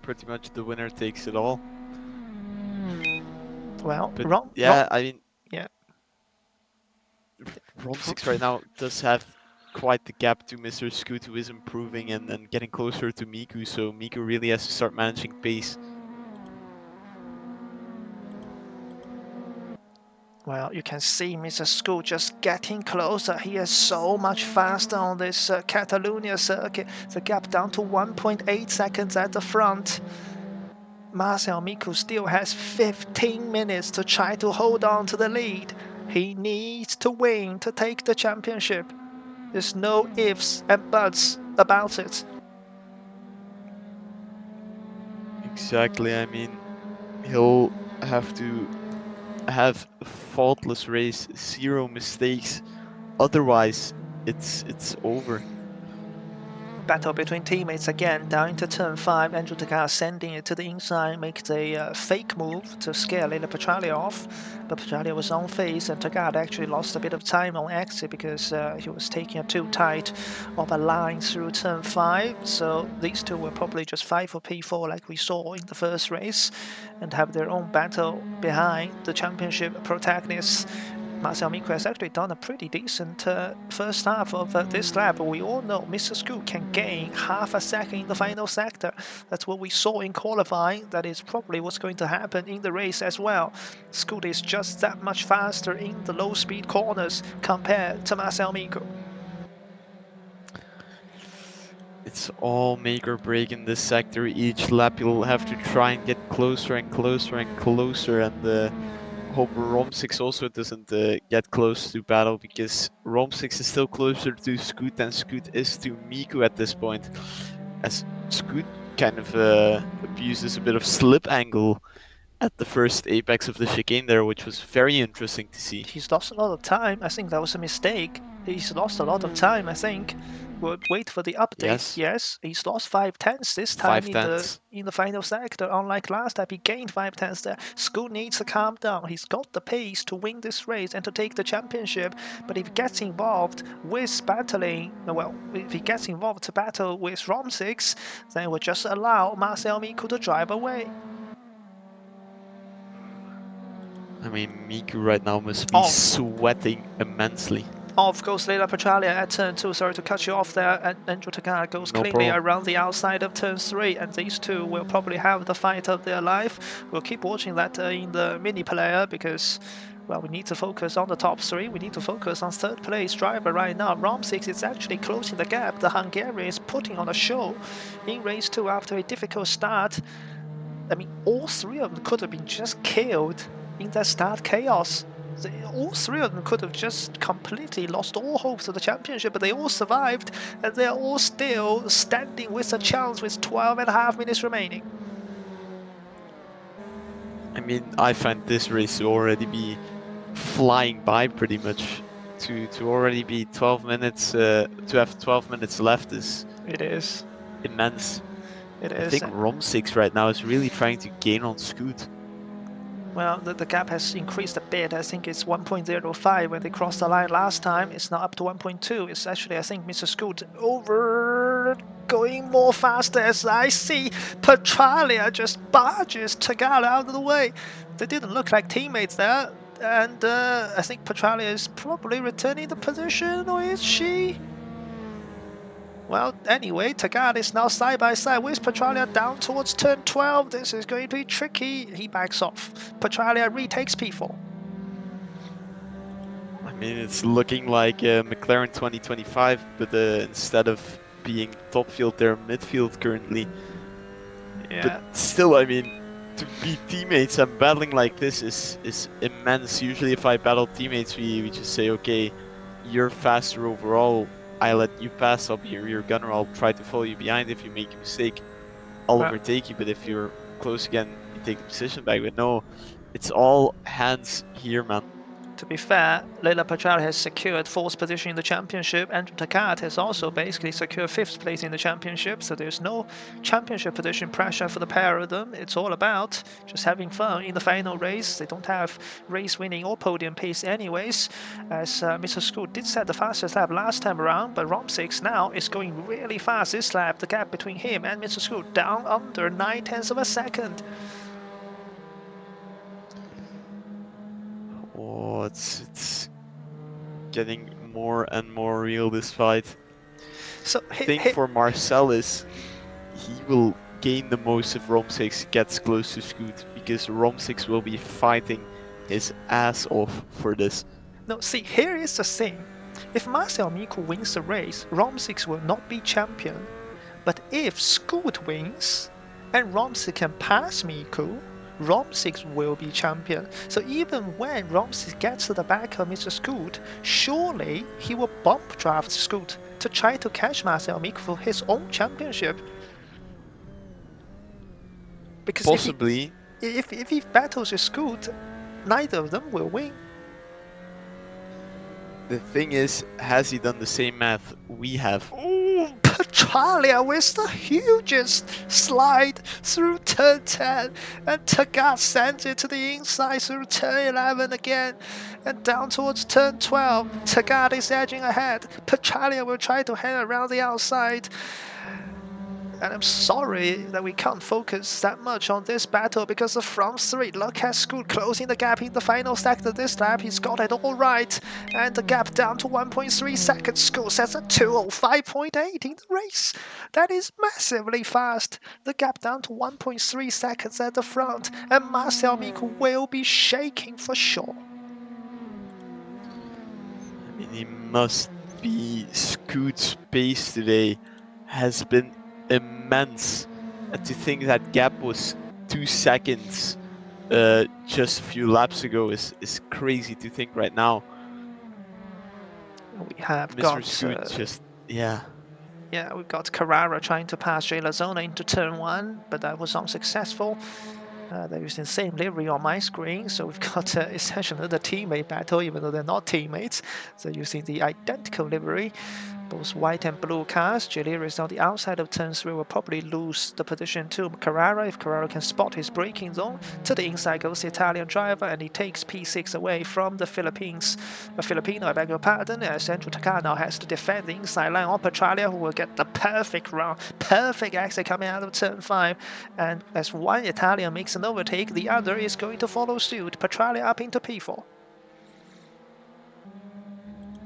Pretty much the winner takes it all. Well, But yeah, I mean, yeah. Rom6 right now does have quite the gap to Mr. Scoot, who is improving and getting closer to Miku, so Miku really has to start managing pace. Well, you can see Mr. Scoot just getting closer. He is so much faster on this Catalonia circuit. The gap down to 1.8 seconds at the front. Marcel Miku still has 15 minutes to try to hold on to the lead. He needs to win to take the championship. There's no ifs and buts about it. Exactly, I mean, he'll have to have a faultless race, 0 mistakes, otherwise it's over. Battle between teammates again, down into turn 5. Andrew Takar sending it to the inside, makes a fake move to scare Lila Petralia off. But Petralia was on face, and Takar actually lost a bit of time on exit because he was taking a too tight of a line through turn 5. So these two were probably just 5 for P4 like we saw in the first race, and have their own battle behind the championship protagonists. Marcel Miku has actually done a pretty decent first half of this lap. We all know Mr. Scoot can gain half a second in the final sector. That's what we saw in qualifying. That is probably what's going to happen in the race as well. Scoot is just that much faster in the low speed corners compared to Marcel Miku. It's all make or break in this sector. Each lap you'll have to try and get closer and closer and closer, and hope Rom6 also doesn't get close to battle, because Rom6 is still closer to Scoot than Scoot is to Miku at this point, as Scoot kind of abuses a bit of slip angle at the first apex of the chicane there, which was very interesting to see. He's lost a lot of time. I think that was a mistake. He's lost a lot of time, I think. We'll wait for the update. Yes, Yes, he's lost 5 tenths this time 5 tenths. in the final sector. Unlike last time, he gained 5 tenths there. Scoot needs to calm down. He's got the pace to win this race and to take the championship. But if he gets involved with battling, well, if he gets involved to battle with Rom6, then we'll just allow Marcel Miku to drive away. I mean, Miku right now must be sweating immensely. Off goes Leila Petralia at turn 2. Sorry to cut you off there. And Andrew Takar goes No cleanly problem. around the outside of turn 3. And these two will probably have the fight of their life. We'll keep watching that in the mini player because, well, we need to focus on the top 3. We need to focus on third place driver right now. Rom6 is actually closing the gap. The Hungarian is putting on a show in race 2 after a difficult start. I mean, all 3 of them could have been just killed in that start chaos. All 3 of them could have just completely lost all hopes of the championship, but they all survived, and they're all still standing with a chance with 12.5 minutes remaining. I mean, I find this race to already be flying by pretty much. To already be 12 minutes, to have 12 minutes left is immense. It I is. think Rom6 right now is really trying to gain on Scoot. Well, the gap has increased a bit. I think it's 1.05 when they crossed the line last time. It's now up to 1.2. It's actually, I think, Mr. Scoot going more faster as I see Petralia just barges Tagala out of the way. They didn't look like teammates there. And I think Petralia is probably returning the position, or is she? Well, anyway, Tagad is now side by side with Petralia down towards turn 12. This is going to be tricky. He backs off. Petralia retakes P4. I mean, it's looking like McLaren 2025, but instead of being top field, they're midfield currently. But Yeah. still, I mean, to beat teammates and battling like this is immense. Usually, if I battle teammates, we just say, okay, you're faster overall. I let you pass. I'll be your rear gunner. I'll try to follow you behind. If you make a mistake, I'll Well, overtake you. But if you're close again, you take the position back. But no, it's all hands here, man. to be fair, Leila Petralia has secured 4th position in the championship, and Tagad has also basically secured 5th place in the championship, so there's no championship position pressure for the pair of them. It's all about just having fun in the final race. They don't have race winning or podium pace anyways, as Mr. Scoot did set the fastest lap last time around, but Rom6 now is going really fast this lap. The gap between him and Mr. Scoot down under 9/10 of a second. Oh, it's getting more and more real, this fight. So I think for Marcel is he will gain the most if Rom6 gets close to Scoot, because Rom6 will be fighting his ass off for this. no, see, here is the thing. If Marcel Miku wins the race, Rom6 will not be champion. But if Scoot wins and Rom6 can pass Miku, Rom6 will be champion. So even when Rom6 gets to the back of Mr. Scoot, surely he will bump draft Scoot to try to catch Marcel Miku for his own championship. Because Possibly. if he battles with Scoot, neither of them will win. The thing is, has he done the same math we have? Ooh, Petralia with the hugest slide through turn 10, and Tagad sends it to the inside through turn 11 again, and down towards turn 12. Tagad is edging ahead. Petralia will try to hang around the outside. And I'm sorry that we can't focus that much on this battle because the front three. Look at Scoot closing the gap in the final sector this lap. He's got it all right. And the gap down to 1.3 seconds. Scoot sets a 2:05.8 in the race. That is massively fast. The gap down to 1.3 seconds at the front. And Marcel Miku will be shaking for sure. I mean, he must be. Scoot's pace today has been immense. And to think that gap was 2 seconds just a few laps ago is crazy to think right now. We have Mr. got Scoot just, yeah. Yeah, we've got Carrara trying to pass Jay Lazona into turn 1, but that was unsuccessful. There is the same livery on my screen, so we've got essentially the teammate battle, even though they're not teammates. So you see the identical livery, both white and blue cars. Jaliri is on the outside of turn 3, will probably lose the position to Carrara if Carrara can spot his braking zone. To the inside goes the Italian driver, and he takes P6 away from the Philippines. Filipino, I beg your pardon, as Andrew Takar now has to defend the inside line on Petralia, who will get the perfect round, perfect exit coming out of turn 5. And as one Italian makes an overtake, the other is going to follow suit. Petralia up into P4.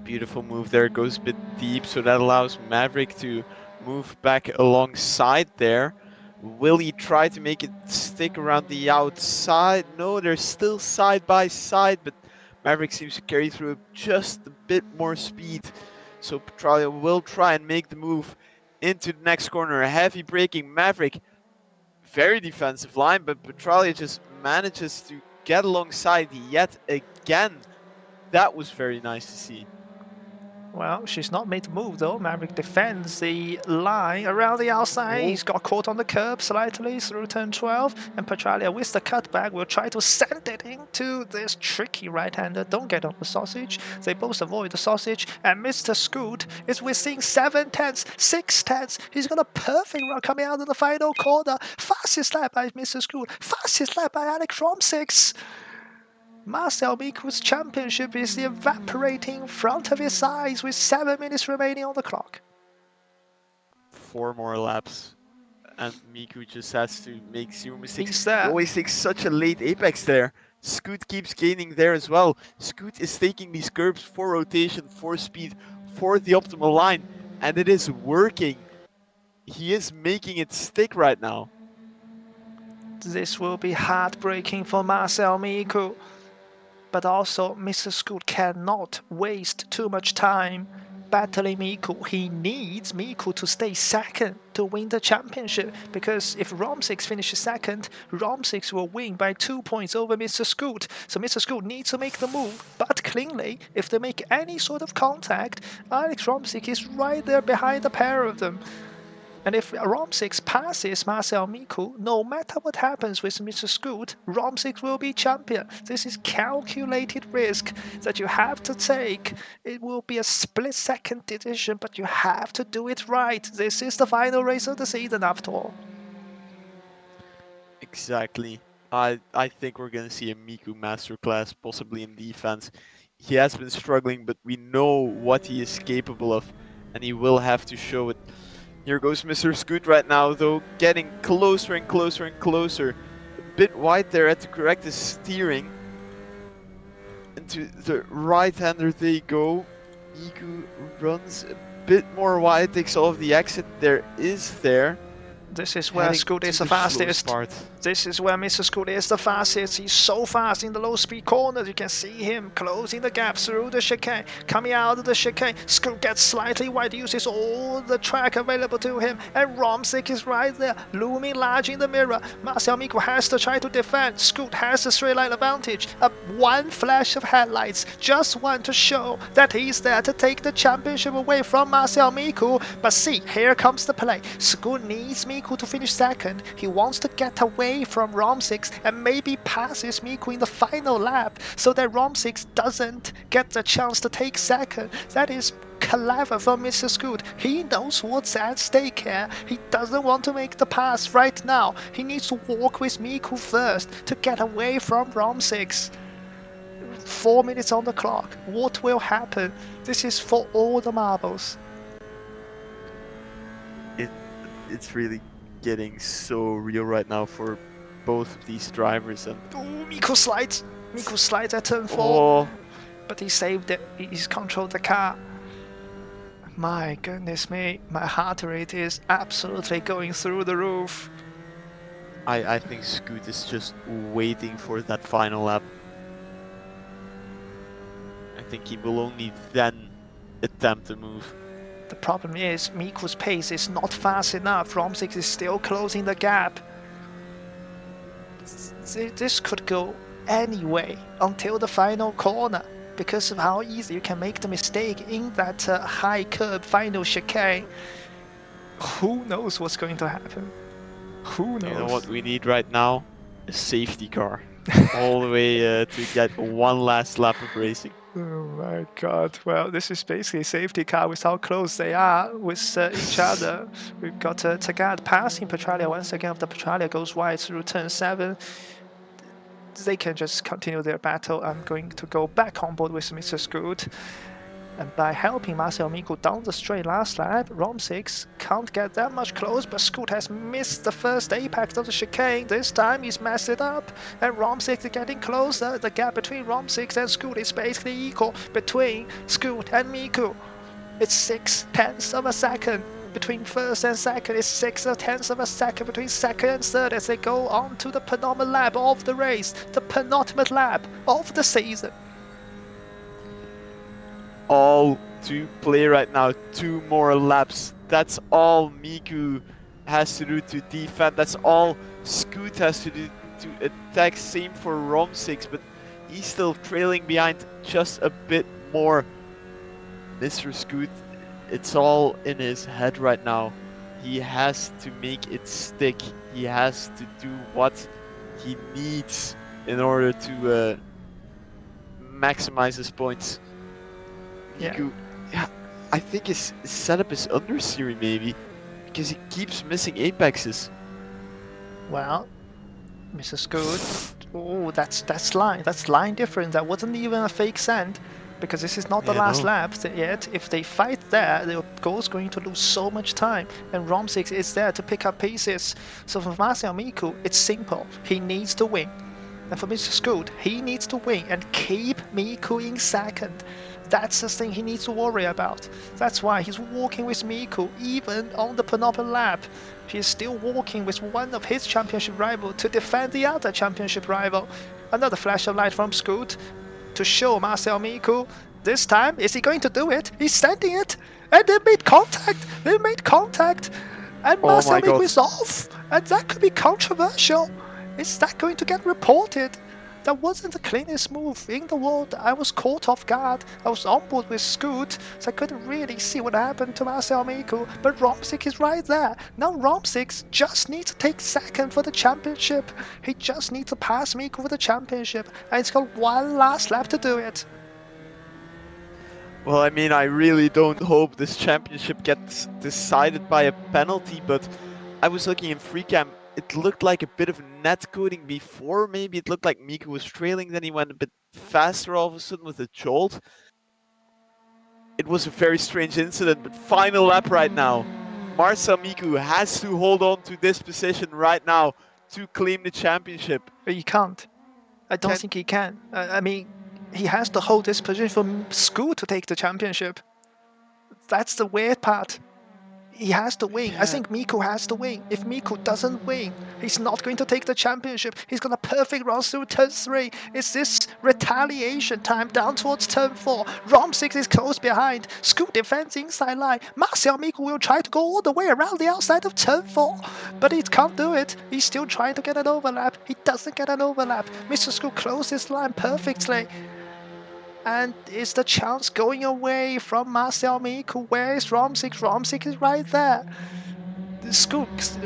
Beautiful move there, goes a bit deep, so that allows Maverick to move back alongside there. Will he try to make it stick around the outside? No, they're still side by side, but Maverick seems to carry through just a bit more speed. So Petralia will try and make the move into the next corner. Heavy braking, Maverick, very defensive line, but Petralia just manages to get alongside yet again. That was very nice to see. Well, she's not made the move though. Maverick defends the line around the outside. Oh. He's got caught on the curb slightly through turn 12. And Petralia with the cutback will try to send it into this tricky right-hander. Don't get on the sausage. They both avoid the sausage. And Mr. Scoot is within 7 tenths, 6 tenths. He's got a perfect run coming out of the final corner. Fastest lap by Mr. Scoot. Fastest lap by Alex Rom6. Marcel Miku's championship is evaporating in front of his eyes with 7 minutes remaining on the clock. 4 more laps, and Miku just has to make 0 mistakes. He's He there. always takes such a late apex there. Scoot keeps gaining there as well. Scoot is taking these curbs for rotation, for speed, for the optimal line, and it is working. He is making it stick right now. This will be heartbreaking for Marcel Miku. But also, Mr. Scoot cannot waste too much time battling Miku. He needs Miku to stay second to win the championship, because if Rom6 finishes second, Rom6 will win by 2 points over Mr. Scoot. So Mr. Scoot needs to make the move, but cleanly. If they make any sort of contact, Alex Rom6 is right there behind the pair of them. And if Rom6 passes Marcel Miku, no matter what happens with Mr. Scoot, Rom6 will be champion. This is calculated risk that you have to take. It will be a split-second decision, but you have to do it right. This is the final race of the season after all. Exactly. I think we're going to see a Miku masterclass, possibly in defense. He has been struggling, but we know what he is capable of, and he will have to show it. Here goes Mr. Scoot right now, though, getting closer and closer and closer. A bit wide there at the correct steering. Into the right-hander they go. Miku runs a bit more wide, takes off the exit. There is there. This is where Scoot is the fastest. This is where Mr. Scoot is the fastest. He's so fast in the low speed corners. You can see him closing the gap through the chicane. Coming out of the chicane, Scoot gets slightly wide, uses all the track available to him. And Rom6 is right there, looming large in the mirror. Marcel Miku has to try to defend. Scoot has the straight line advantage. One flash of headlights, just one to show that he's there to take the championship away from Marcel Miku. But see, here comes the play. Scoot needs Miku to finish second. He wants to get away from Rom6 and maybe passes Miku in the final lap so that Rom6 doesn't get the chance to take second. That is clever from Mr. Scoot. He knows what's at stake here. He doesn't want to make the pass right now. He needs to walk with Miku first to get away from Rom6. 4 minutes on the clock. What will happen? This is for all the marbles. It's really getting so real right now for both of these drivers. And Miku slides. Miku slides at turn 4. Oh. But he saved it. He's controlled the car. My goodness me. My heart rate is absolutely going through the roof. I think Scoot is just waiting for that final lap. I think he will only then attempt to move. The problem is Miku's pace is not fast enough. Rom6 is still closing the gap. This could go any way until the final corner because of how easy you can make the mistake in that high curb final chicane. Who knows what's going to happen? Who knows? You know what we need right now? A safety car. All the way to get one last lap of racing. Oh my god, well, this is basically a safety car with how close they are with each other. We've got Tagad passing Petralia once again. If the Petralia goes wide through turn 7, they can just continue their battle. I'm going to go back on board with Mr. Scoot. And by helping Marcel Miku down the straight last lap, Rom6 can't get that much close, but Scoot has missed the first apex of the chicane. This time he's messed it up, and Rom6 is getting closer. The gap between Rom6 and Scoot is basically equal between Scoot and Miku. It's 6/10 of a second. Between first and second, it's 6/10 of a second between second and third as they go on to the penultimate lap of the race, the penultimate lap of the season. All to play right now, 2 more laps. That's all Miku has to do to defend. That's all Scoot has to do to attack. Same for Rom6, but he's still trailing behind just a bit more. Mr. Scoot, it's all in his head right now. He has to make it stick. He has to do what he needs in order to maximize his points. Miku, yeah, I think his setup is understeering maybe, because he keeps missing apexes. Well, Mr. Scoot, oh, that's line difference. That wasn't even a fake send, because this is not the last lap yet. If they fight there, the goal's going to lose so much time, and Rom6 is there to pick up pieces. So for Marcel Miku, it's simple. He needs to win. And for Mr. Scoot, he needs to win and keep Miku in second. That's the thing he needs to worry about. That's why he's walking with Miku even on the penultimate lap. He's still walking with one of his championship rivals to defend the other championship rival. Another flash of light from Scoot to show Marcel Miku. This time, is he going to do it? He's sending it! And they made contact! They made contact! And Oh Marcel my Miku god. is off! And that could be controversial! Is that going to get reported? That wasn't the cleanest move in the world. I was caught off guard. I was on board with Scoot, so I couldn't really see what happened to Marcel Miku. But Romsik is right there. Now Romsik just needs to take second for the championship. He just needs to pass Miku for the championship, and he's got one last lap to do it. Well, I mean, I really don't hope this championship gets decided by a penalty, but I was looking in free cam. It looked like a bit of net coding before. Maybe it looked like Miku was trailing, then he went a bit faster all of a sudden with a jolt. It was a very strange incident, but final lap right now. Marcel Miku has to hold on to this position right now to claim the championship. But he can't. I don't Can think he can. I mean, he has to hold this position for Scoot to take the championship. That's the weird part. He has to win. I yeah, think Miku has to win. If Miku doesn't win, he's not going to take the championship. He's got a perfect run through turn 3. It's this retaliation time down towards turn 4. Rom 6 is close behind. Scoot defends inside line. Marcel Miku will try to go all the way around the outside of turn 4, but he can't do it. He's still trying to get an overlap. He doesn't get an overlap. Mr. Scoot closes line perfectly. And is the chance going away from Marcel Miku? Where is Romsik? Romsik is right there.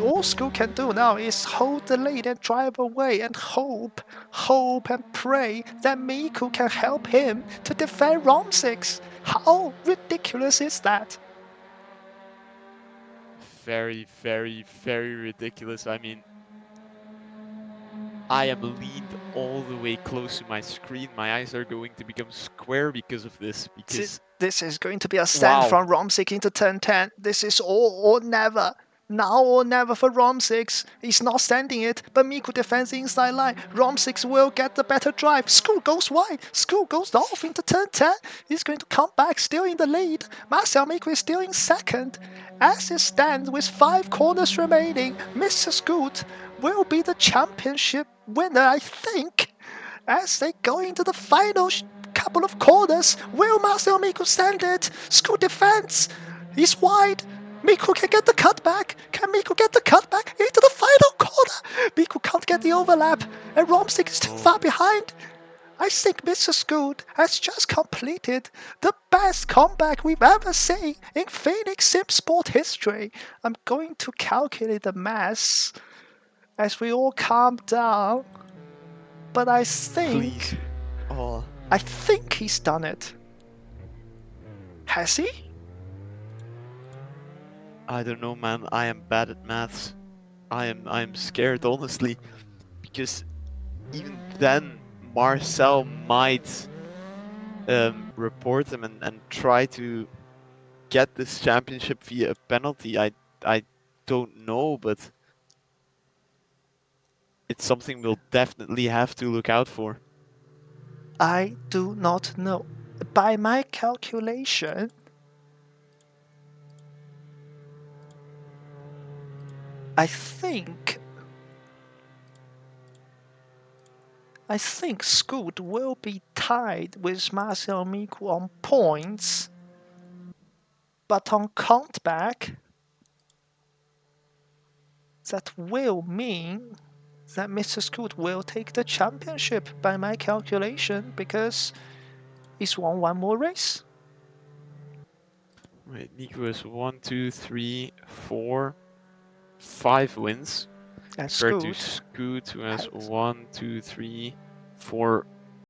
All Scoot can do now is hold the lead and drive away and hope and pray that Miku can help him to defend Romsik. How ridiculous is that? very, very, very ridiculous. I mean, I am leaned all the way close to my screen. My eyes are going to become square because of this. Because, This is going to be a stand wow. from Romsik into turn 10. This is all or never. Now or never for Romsik. He's not standing it, but Miku defends the inside line. Romsik will get the better drive. School goes wide. School goes off into turn 10. He's going to come back still in the lead. Marcel Miku is still in second. As it stands with 5 corners remaining, Mr. Scoot will be the championship winner, I think. As they go into the final couple of corners, will Marcel Miku stand it? Scoot defense. He's wide. Miku can get the cutback. Can Miku get the cutback into the final corner? Miku can't get the overlap, and Romsik is too far behind. I think Mr. Scoot has just completed the best comeback we've ever seen in Phoenix Sim Sport history. I'm going to calculate the mass as we all calm down, but Please. Oh, I think he's done it. Has he? I don't know, man. I am bad at maths. I am scared, honestly, because even then, Marcel might report him and try to get this championship via a penalty. I don't know, but it's something we'll definitely have to look out for. I do not know. By my calculation, I think Scoot will be tied with Marcel Miku on points, but on countback, that will mean that Mr. Scoot will take the championship by my calculation because he's won one more race. Right, Nico has 1, 2, 3, 4, 5 wins. And Compared to Scoot Scoot, who has has 1, 2, 3, 4,